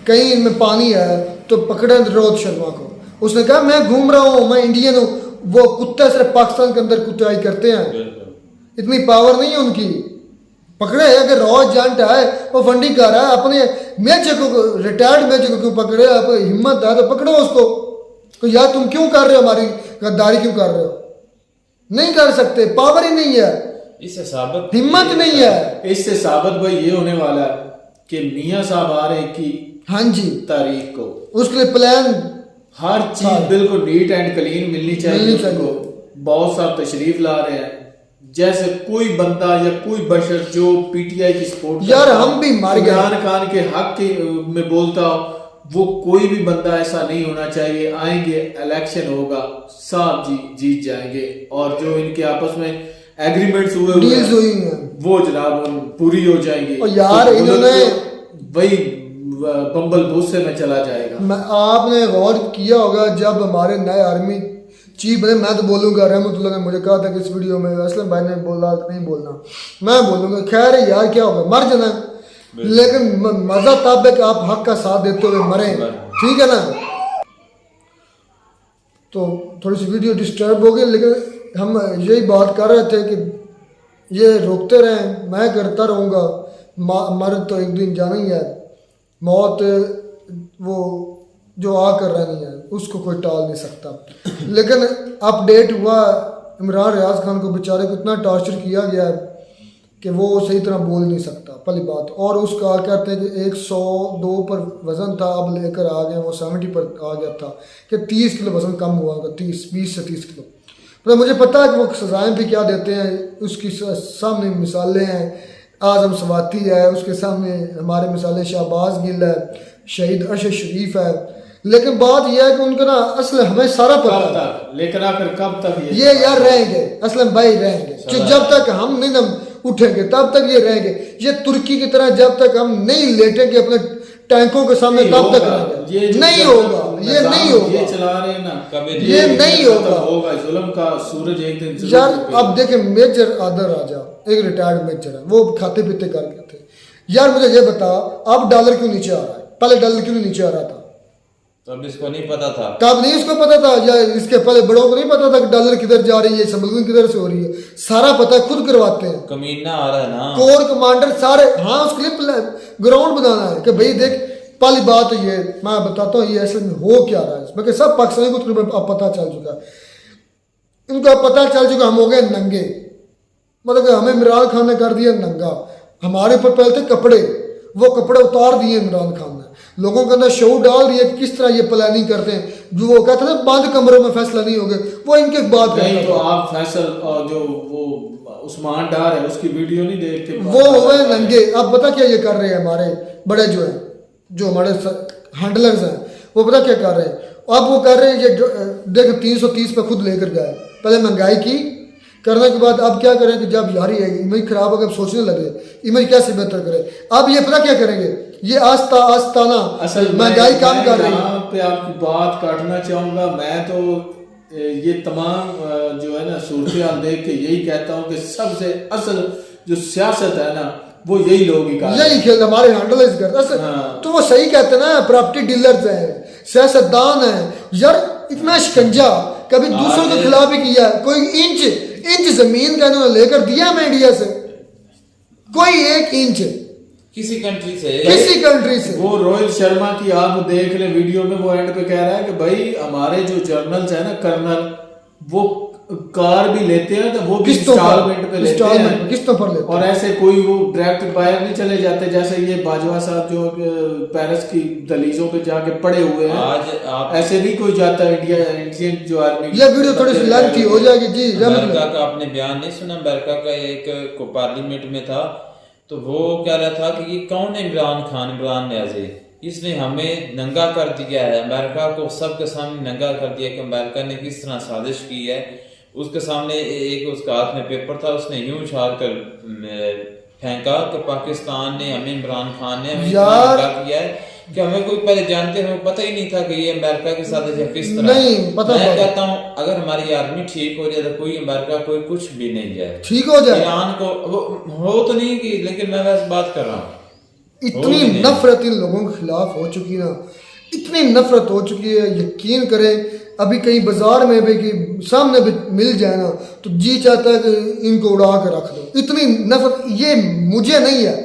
कहीं इनमें पानी है तो पकड़े रोहित शर्मा को। उसने कहा मैं घूम रहा हूँ, मैं इंडियन हूँ। वो कुत्ते सिर्फ पाकिस्तान के अंदर कुत्ताई करते हैं, इतनी पावर नहीं है उनकी। पकड़े अगर रॉ एजेंट है वो फंडिंग कर रहा है अपने मैच को, रिटायर्ड मैच को क्यों पकड़े? आप हिम्मत है तो पकड़ो उसको। तो यार तुम क्यों कर रहे हो, हमारी गद्दारी क्यों कर रहे हो? नहीं कर सकते, पावर ही नहीं है, इससे साबित हिम्मत नहीं है। इससे साबित भाई ये होने वाला है कि मियां साहब आ रहे की हाँ जी तारीख को, उसके लिए प्लान हर चीज बिल्कुल नीट एंड क्लीन मिलनी चाहिए उसको। बहुत साहब तशरीफ ला रहे हैं, जैसे कोई बंदा या कोई बशर जो पीटीआई की सपोर्ट यार हम भी मार गए, इमरान खान के हक के में बोलता हो, वो कोई भी बंदा ऐसा नहीं होना चाहिए। आएंगे, इलेक्शन होगा, साहब जी जीत जाएंगे। और जो इनके आपस में एग्रीमेंट्स हुए डील्स हुई हैं वो जनाब पूरी हो जाएंगी। और यार तो इन्होंने वही बम्बल भूसे में चला जाएगा। आपने गौर किया होगा जब हमारे नए आर्मी चीफ बने, मैं तो बोलूंगा, रहमतुल्लाह ने मुझे कहा था कि इस वीडियो में असलम भाई ने बोला नहीं बोलना, मैं बोलूंगा खैर यार क्या होगा, मर जाना, लेकिन मजा तब है कि आप हक का साथ देते हुए मरे, ठीक है ना। तो थोड़ी सी वीडियो डिस्टर्ब हो गई, लेकिन हम यही बात कर रहे थे कि ये रोकते रहें, मैं करता रहूँगा, मर तो एक दिन जाना ही है, मौत वो जो आकर रहनी है उसको कोई टाल नहीं सकता। लेकिन अपडेट हुआ, इमरान रियाज खान को बेचारे को इतना टॉर्चर किया गया है कि वो सही तरह बोल नहीं सकता, पहली बात। और उसका कहते हैं कि 102 पर वज़न था, अब लेकर आ गए वो 70 पर आ गया था, कि 30 किलो वज़न कम हुआ होगा, 20 से 30 किलो। तो मुझे पता है कि वो सजाएं भी क्या देते हैं, उसकी सामने मिसालें हैं, आज़म सवाती है, उसके सामने हमारे मिसालें शहबाज गिल है, शहीद अरशद शरीफ है। लेकिन बात यह है कि उनका ना असल हमें सारा पता है, लेकिन आखिर कब तक ये यार रहेंगे, असलम भाई रहेंगे, कि जब तक हम नहीं ना उठेंगे तब तक ये रहेंगे। ये तुर्की की तरह जब तक हम नहीं लेटेंगे अपने टैंकों के सामने तब तक रहेंगे। ये नहीं होगा, ये नहीं होगा, ये चला रहे हैं ना, कभी ये नहीं होगा, होगा जुल्म का सूरज एक दिन यार। अब देखे मेजर आदर राजा एक रिटायर्ड मेजर है, वो खाते पीते कर गए थे। यार मुझे ये बता, अब डॉलर क्यों नीचे आ रहा है? पहले डॉलर क्यों नीचे आ रहा था? तब इसको नहीं पता था, तब नहीं इसको पता था, या इसके पहले बड़ों को नहीं पता था कि डॉलर किधर जा रही है, स्मगलिंग किधर से हो रही है, सारा पता है, खुद करवाते हैं। कमीना आ रहा है ना, कोर कमांडर सारे। हाँ उसके लिए ग्राउंड बनाना है कि भाई देख, पहली बात तो ये मैं बताता हूँ ये असल में हो क्या रहा है इसमें, कि सब पाकिस्तानी को तकरीबन अब पता चल चुका है, इनको पता चल चुका हम हो गए नंगे, मतलब कि हमें इमरान खान ने कर दिया नंगा। हमारे ऊपर पहले थे कपड़े, वो कपड़े उतार दिए इमरान खान ने, लोगों के अंदर शो डाल दिए कि किस तरह ये प्लानिंग करते हैं। जो वो कहते हैं बंद कमरों में फैसला नहीं होगा, वो इनके बात नहीं। तो आप फैसल और जो वो उस्मान डार है उसकी वीडियो नहीं देखते, वो हुए नंगे। अब पता क्या ये कर रहे हैं हमारे बड़े जो है, जो हमारे हैंडलर्स हैं, वो पता क्या कर रहे हैं? अब वो कर रहे हैं ये देख 330 पे खुद लेकर गए, पहले महंगाई की करने के बाद अब क्या करें कि जब यार ये इमेज खराब हो गया, अब सोचने लगे इमेज कैसे बेहतर करें। अब ये पता क्या करेंगे, ये आस्ताना महंगाई काम कर रही है। यहाँ पे आपकी बात काटना चाहूंगा मैं, तो ये तमाम जो है ना सूरत हाल देख के यही कहता हूँ कि सबसे असल जो सियासत है ना वो यही लोग ही कर यही खेल हमारे हैंडल इस करते। हाँ। तो वो सही कहते ना, प्रॉपर्टी डीलर्स हैं, सियासतदान हैं यार, इतना शिकंजा कभी दूसरों के खिलाफ ही किया है। कोई इंच जमीन का इन्होंने लेकर दिया हमें इंडिया से, कोई एक इंच किसी कंट्री से। वो रोहित शर्मा की आप देख ले वीडियो में, वो एंड पे कह रहा है कि भाई हमारे जो जर्नल्स है ना कर्नल, वो कार भी लेते हैं तो वो भी इंस्टॉलमेंट पे लेते हैं, किस्तों पर लेते हैं। और ऐसे कोई वो डायरेक्ट बाहर नहीं चले जाते जैसे ये बाजवा साहब जो पेरिस की दहलीजों पे जाके पड़े हुए हैं। आज आप ऐसे नहीं कोई जाता इंडियन जो आर्मी। ये वीडियो थोड़ी सी लेंथी हो जाएगी जी। अमेरिका का आपने बयान नहीं सुना? अमेरिका का एक को पार्लियामेंट में था तो वो कह रहा था कि ये कौन है इमरान न्याजी, इसने हमें नंगा कर दिया है, अमेरिका को सबके सामने नंगा कर दिया कि अमेरिका ने किस तरह साजिश की है। उसके सामने एक उसका हाथ में पेपर था, उसने यूं उछाल कर फेंका कि पाकिस्तान ने हमें, इमरान खान ने हमें नंगा किया है कि हमें कोई पहले जानते हैं, पता ही नहीं था कि ये अमेरिका की साजिश है किस तरह। नहीं पता। मैं कहता हूँ अगर हमारी आर्मी ठीक हो जाए तो कोई अमेरिका कोई कुछ भी नहीं जाए, ठीक हो जाए। ईरान को वो हो तो नहीं की, लेकिन मैं वैसे बात कर रहा हूँ। इतनी नफरत इन लोगों के खिलाफ हो चुकी ना, इतनी नफरत हो चुकी है, यकीन करें अभी कहीं बाजार में भी कि सामने भी मिल जाए ना तो जी चाहता है कि इनको उड़ा के रख दो। इतनी नफरत, ये मुझे नहीं है,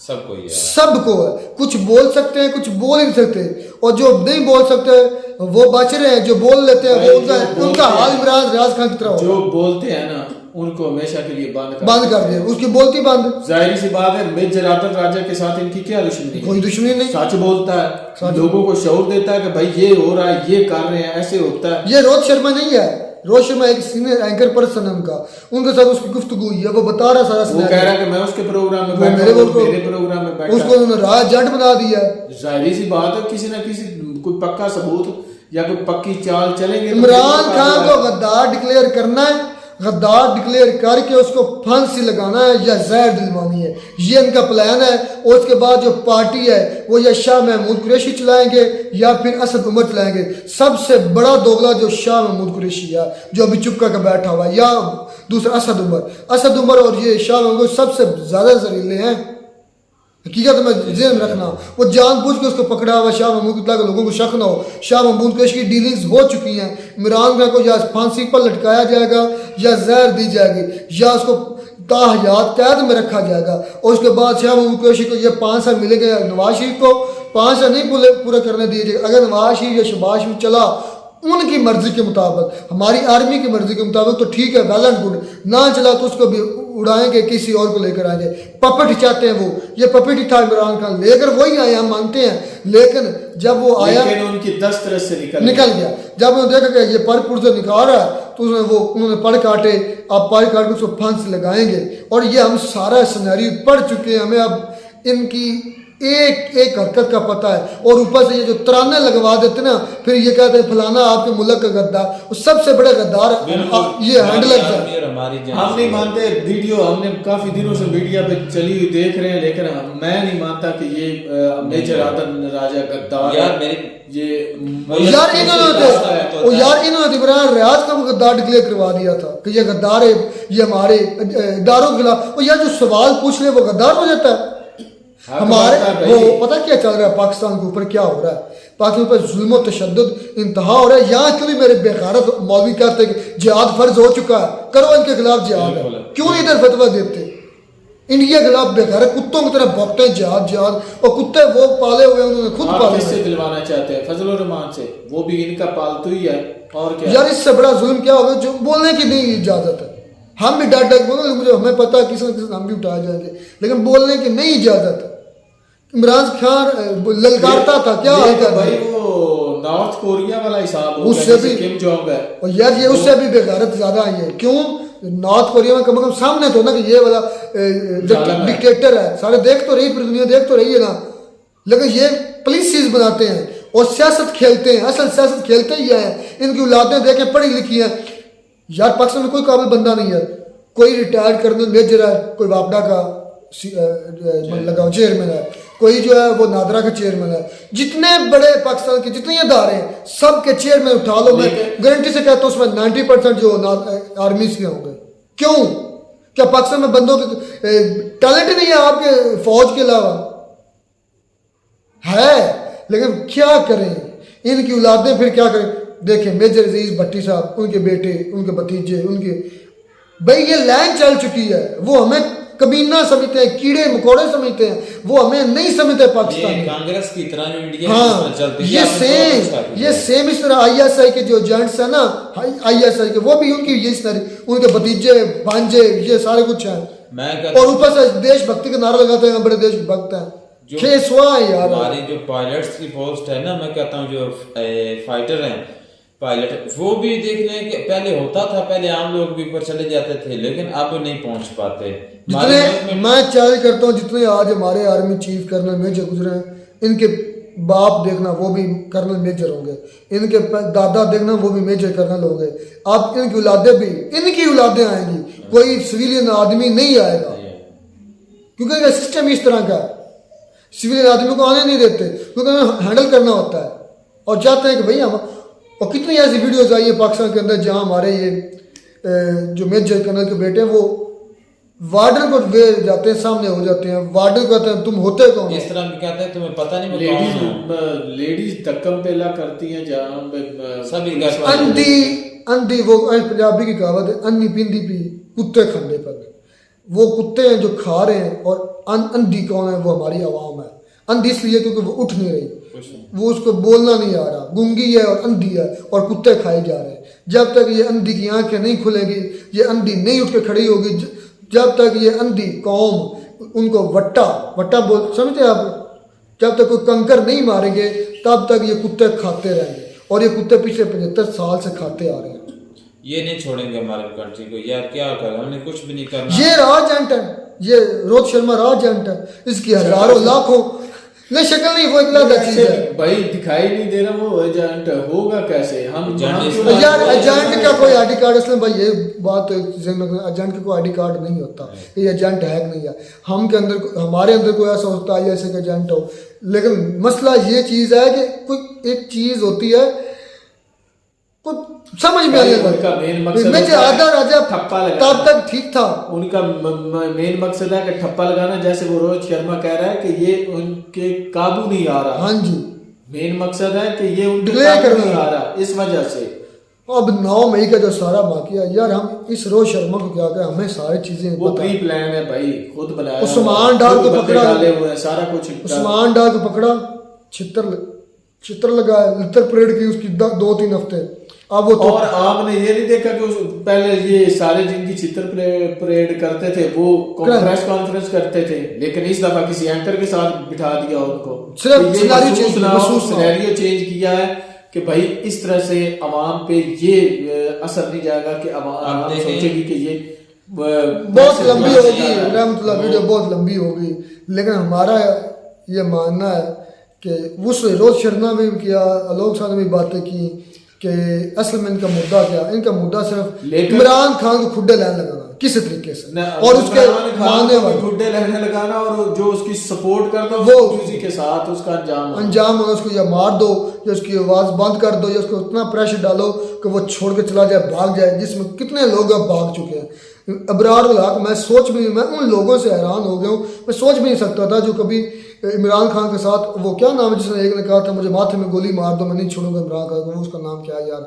सबको ही है, सबको है। कुछ बोल सकते हैं, कुछ बोल नहीं सकते, और जो नहीं बोल सकते वो बच रहे हैं, जो बोल लेते हैं वो उनका हाल इमरान राज खान की तरह जो बोलते हैं ना उनको हमेशा के लिए बंद कर दिया, उसकी बोलती बंद। जाहिर सी बात है मेजर आदर राजा के साथ इनकी क्या दुश्मनी? कोई दुश्मनी नहीं, सच बोलता है, लोगों को शऊर देता है कि भाई ये हो रहा है, ये कर रहे हैं, ऐसे होता है। ये रोहित शर्मा नहीं है, रोहित शर्मा एक सीनियर एंकर पर्सन है उनका, उनके साथ उसकी गुफ्तगू हुई है, वो बता रहा सारा। वो कह रहा है कि मैं उसके प्रोग्राम में बैठा, मेरे प्रोग्राम में बैठा, उसको उन्होंने राज जट बना दिया। जाहिर सी बात है किसी ना किसी कोई पक्का सबूत या कोई पक्की चाल चलेंगे। इमरान खान को गद्दार डिक्लेयर करना है, गद्दार डिक्लेयर करके उसको फांसी लगाना है या जहर दिलवानी है, ये इनका प्लान है। और उसके बाद जो पार्टी है वो या शाह महमूद कुरैशी चलाएंगे या फिर असद उमर चलाएंगे। सबसे बड़ा दोगला जो शाह महमूद कुरैशी है जो अभी चुप करके बैठा हुआ है, या दूसरा असद उमर और ये शाह महमूद सबसे ज्यादा जहरीले हैं। हकीकत में ज़हन में रखना, वो जानबूझ के उसको पकड़ा हुआ शाह महमूद को, ताकि लोगों को शक ना हो। शाह महमूद कुरैशी की डीलिंग्स हो चुकी हैं, इमरान खान को या फांसी पर लटकाया जाएगा या जहर दी जाएगी या उसको ताहयात कैद में रखा जाएगा। और उसके बाद शाह महमूद कुरैशी को ये 5 साल मिलेंगे, नवाज शरीफ को 5 साल नहीं पूरा करने दिए जाएगा। अगर नवाज शरीफ या शहबाज शरीफ चला उनकी मर्जी के मुताबिक, हमारी आर्मी की मर्जी के मुताबिक तो ठीक है, वेल एंड गुड। ना चला तो उसको भी उड़ाएंगे, किसी और को लेकर आएंगे। पपेट चाहते हैं वो, ये पपेट ही था इमरान खान, लेकर वही आए, हम मानते हैं। लेकिन जब वो आया, लेकिन उनकी 10 तरह से निकल गया। जब उन्होंने देखा कि ये पर पुर्जे निकाल रहा है तो उन्होंने पर काटे, अब पर काट के उसको फांसी लगाएंगे। और ये हम सारा सिनेरियो पढ़ चुके हैं, हमें अब इनकी एक एक हरकत का पता है। और ऊपर से ये जो तराने लगवा देते ना, फिर ये कहते हैं फलाना आपके मुल्क का गद्दार, वो सबसे बड़े गद्दार ये हैंडलर है। हम नहीं मानते, वीडियो हमने काफी दिनों से मीडिया पे चली हुई देख रहे हैं, लेकिन मैं नहीं मानता कि ये मेजर आदर राजा गद्दार यार इन्होंने इमरान रियाज का गद्दार डिक्लेयर करवा दिया था कि ये गद्दार है, ये हमारे इदारों के खिलाफ। और यार जो सवाल पूछ ले वो गद्दार हो जाता है। हमारे वो पता क्या चल रहा है पाकिस्तान के ऊपर, क्या हो रहा है पाकिस्तान पर जुल्म और तशद्दुद इंतहा हो रहा है। यहाँ क्यों नहीं मेरे बेगारत मौलवी कहते कि जिहाद फर्ज हो चुका है, करो इनके खिलाफ जिहाद है, क्यों नहीं इधर फतवा देते? इंडिया के खिलाफ बेगारत कुत्तों की तरह भौंकते हैं जिहाद। और कुत्ते वो पाले हुए उन्होंने खुद पाले। किससे दिलवाना चाहते हैं? फजल रहमान से, वो भी इनका पालतू ही है। और क्या यार इससे बड़ा जुल्म क्या होगा जो बोलने की नहीं इजाजत है। हम भी डांट डांट बोले, मुझे हमें पता है किसी न किसी हम भी उठाए जाएंगे, लेकिन बोलने की नहीं इजाजत है। इमरान खान ललकारता था क्या भाई, वो नॉर्थ कोरिया वाला हिसाब उससे भी किम जोंग है। और यार ये उससे भी बेगारत ज्यादा आई है। क्यों? नॉर्थ कोरिया में कम से कम सामने तो ना कि ये वाला डिक्टेटर है, सारे देख तो रही, पूरी दुनिया देख तो रही है ना। लेकिन ये पॉलिसीज बनाते हैं और सियासत खेलते हैं, असल सियासत खेलते ही हैं। इनकी औलादें देखें पढ़ी लिखी हैं। यार पाकिस्तान में कोई काबिल बंदा नहीं है, कोई रिटायर्ड कर्नल मेजर है, कोई वापडा का लगाओ चेयरमैन है, कोई जो है वो नादरा का चेयरमैन है। जितने बड़े पाकिस्तान के जितने अदारे हैं सब के चेयरमैन उठा लो, मैं गारंटी से कहता हूँ उसमें 90% जो आर्मी से होंगे। क्यों? क्या पाकिस्तान में बंदों के टैलेंट नहीं है आपके फौज के अलावा? है, लेकिन क्या करें इनकी औलादें, फिर क्या करें? देखें मेजर अजीज भट्टी साहब, उनके बेटे, उनके भतीजे, उनके भाई ये लाइन चल चुकी है। वो हमें कमीना समझते हैं, कीड़े मकोड़े समझते हैं, वो हमें नहीं समझते पाकिस्तान। कांग्रेस की तरह जो इंडिया हाँ, चलती है ये सेम इस तरह आईएसआई के जो एजेंट्स है ना, आईएसआई के, वो भी उनकी ये उनके भतीजे भांजे ये सारे कुछ हैं। और ऊपर से देशभक्ति का नारा लगाते हैं, बड़े देशभक्त हैं। यार हमारी जो पायलट्स की पोस्ट है ना, मैं कहता हूँ जो फाइटर हैं पायलट, वो भी देख लें कि पहले होता था, पहले आम लोग भी ऊपर चले जाते थे, लेकिन अब नहीं पहुंच पाते। जितने मैं चैलेंज करता हूँ, जितने आज हमारे आर्मी चीफ कर्नल मेजर गुजरे हैं, इनके बाप देखना वो भी कर्नल मेजर होंगे, इनके दादा देखना वो भी मेजर कर्नल होंगे। अब इनकी औलादें भी, इनकी औलादें आएंगी, कोई सिविलियन आदमी नहीं आएगा, क्योंकि इनका सिस्टम इस तरह का है। सिविलियन आदमी को आने नहीं देते, क्योंकि उन्हें हैंडल करना होता है और चाहते हैं कि भाई हम। और कितनी ऐसी वीडियोस आई है पाकिस्तान के अंदर जहां हमारे ये जो मेजर कर्नल के बेटे हैं वो वार्डन को वे जाते हैं, सामने हो जाते हैं, वार्डन को कहते हैं तुम होते कौन? इस तरह भी कहते हैं तुम्हें पता नहीं। लेडीज धक्कम पेला करती हैं जहाँ सभी अंधी वो पंजाबी की कहावत है, अन्नी पिंदी पी कुत्ते खंडे पर। वो कुत्ते हैं जो खा रहे हैं, और अंधी कौन है? वो हमारी आवाम है। अंधी इसलिए क्योंकि वो उठ नहीं रही, वो उसको बोलना नहीं आ रहा, गूंगी है और अंधी है, और कुत्ते खाए जा रहे हैं। जब तक ये अंधी की आंखें नहीं खुलेगी, ये अंधी नहीं उठ के खड़ी होगी, जब तक ये अंधी कौम उनको वट्टा बोल समझते आप, जब तक कोई कंकर नहीं मारेंगे तब तक ये कुत्ते खाते रहेंगे। और ये कुत्ते पिछले 75 साल से खाते आ रहे हैं। ये नहीं छोड़ेंगे हमारे कंट्री को यार, क्या कर, हमने कुछ भी नहीं करना। ये राज एजेंट है, ये रोहित शर्मा राज एजेंट है, इसकी हजारों लाखों नहीं, शक्ल नहीं, वो एक अलग चीज है भाई, दिखाई नहीं दे रहा, वो एजेंट होगा कैसे? हम यार एजेंट का कोई आईडी कार्ड, इसलिए भाई ये बात एजेंट का कोई आईडी कार्ड नहीं होता, ये एजेंट है नहीं है। हम के अंदर, हमारे अंदर कोई ऐसा होता है ऐसे का एजेंट हो, लेकिन मसला ये चीज है कि कोई एक चीज होती है समझ में आने उनका मेन मकसद मैं आधा राजा ठप्पा लगा, तब तक ठीक था। उनका मेन मकसद है कि ठप्पा लगाना, जैसे वो रोहित शर्मा कह रहा है कि ये उनके काबू नहीं आ रहा। हाँ जी, मेन मकसद है कि ये उनके डिक्लेयर काबू नहीं आ रहा, इस वजह से। अब 9 मई का जो सारा वाकया यार, हम इस रोहित शर्मा को क्या कहें, हमें सारी चीजें वो प्री प्लान है भाई, खुद बनाया, उस्मान डाल को पकड़ा, डाले हुए सारा कुछ, उस्मान डाल को पकड़ा, चित्र लगाया, लितर परेड की उसकी 2-3 हफ्ते। अब वो और आपने ये नहीं देखा कि पहले ये सारे जिनकी चित्र परेड करते थे वो प्रेस कॉन्फ्रेंस करते थे, लेकिन इस दफा किसी एंकर के साथ बिठा दिया उनको, सिर्फ सिनेरियो चेंज किया है कि भाई इस तरह से अवाम पे ये असर नहीं जाएगा कि अवाम सोचेगी कि ये बहुत लंबी होगी, रहमतुल्लाह वीडियो बहुत लंबी होगी। लेकिन हमारा ये मानना है कि उस रोहित शर्मा ने भी किया, आलोक साहब ने भी बातें की कि असल में इनका मुद्दा क्या, इनका मुद्दा सिर्फ इमरान खान को खुड्डे लाने लगाना किसी तरीके से, और उसके मानने वाले खुड्डे लाने लगाना, और जो उसकी सपोर्ट करता है वो उसी के साथ उसका अंजाम होना, उसको या मार दो या उसकी आवाज बंद कर दो या उसको इतना प्रेशर डालो कि वो छोड़ के चला जाए, भाग जाए, जिसमें कितने लोग अब भाग चुके हैं। अबरार उल हक, मैं उन लोगों से हैरान हो गया हूँ, मैं सोच भी नहीं सकता था जो कभी इमरान खान के साथ, वो क्या नाम है जिसने एक ने कहा था मुझे माथे में गोली मार दो मैं नहीं छोड़ूंगा इमरान खान को, उसका नाम क्या है यार,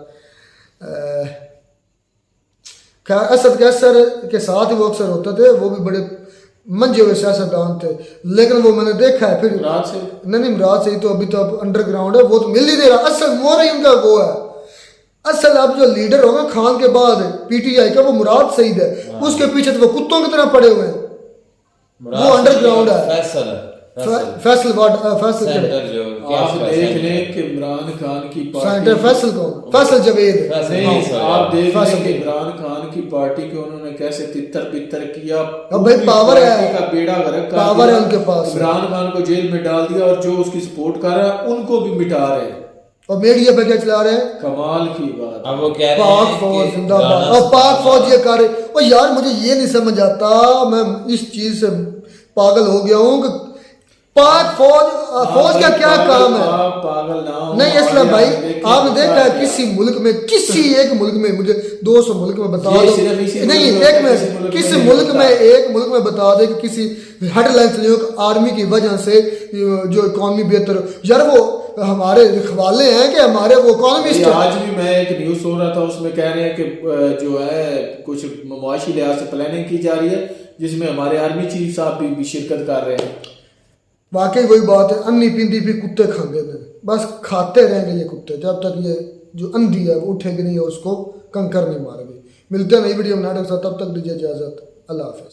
खैर असद कैसर के साथ ही वो अक्सर होते थे, वो भी बड़े मंजे हुए सियासतदान थे, लेकिन वो मैंने देखा है फिर नहीं मुराद से ही तो अभी तो अंडरग्राउंड है, वो तो मिल नहीं दे रहा। असल मोर ही उनका वो है, असल अब जो लीडर होगा खान के बाद पीटीआई का वो मुराद सईद है, उसके पीछे तो वो कुत्तों की तरह पड़े हुए हैं, वो अंडरग्राउंड है। फैसल आप देख लें कि इमरान खान की पार्टी, फैसल जवेद, आप देख लें कि इमरान खान की पार्टी को उन्होंने कैसे तितर बितर किया, अब भाई पावर है, का बेड़ा गर्क कर पावर है उनके पास, इमरान खान को जेल में डाल दिया, और जो उसकी सपोर्ट कर रहा है उनको भी मिटा रहे हैं, और मीडिया पे क्या चला रहे हैं, कमाल की बात। अब वो कह रहे पाक फौज जिंदाबाद, और पाक फौज ये कर रहे, और यार मुझे ये नहीं समझ आता, मैं इस चीज से पागल हो गया हूँ कि पाक फौज का क्या काम है। पागल ना हो। नहीं असलम भाई, आपने देखा है किसी मुल्क में, किसी एक मुल्क में, मुझे 200 मुल्क में बता ये दो, सिर्फ इसी नहीं मुल्क में एक होता है, किसी में मुल्क किसी में नहीं मुल्क होता। में, एक मुल्क में बता दे कि किसी हेडलाइंस नहीं हो आर्मी की वजह से जो इकॉनमी बेहतर, यार वो हमारे रखवाले हैं कि हमारे वो इकोनॉमिस्ट हैं। आज भी मैं एक न्यूज़ सुन रहा था, उसमें कह रहे हैं कि जो है कुछ मुआशी लिहाज से प्लानिंग की जा रही है जिसमें हमारे आर्मी चीफ साहब भी शिरकत कर रहे हैं। वाकई वही बात है, अन्नी पिंदी भी कुत्ते खाते हैं, बस खाते रहेंगे ये कुत्ते जब तक ये जो अंधी है वो उठेगी नहीं, उसको कंकर नहीं मारेगी। मिलते हैं नई वीडियो में नाटक साथ, तब तक दीजिए इजाजत, अल्लाह हाफिज।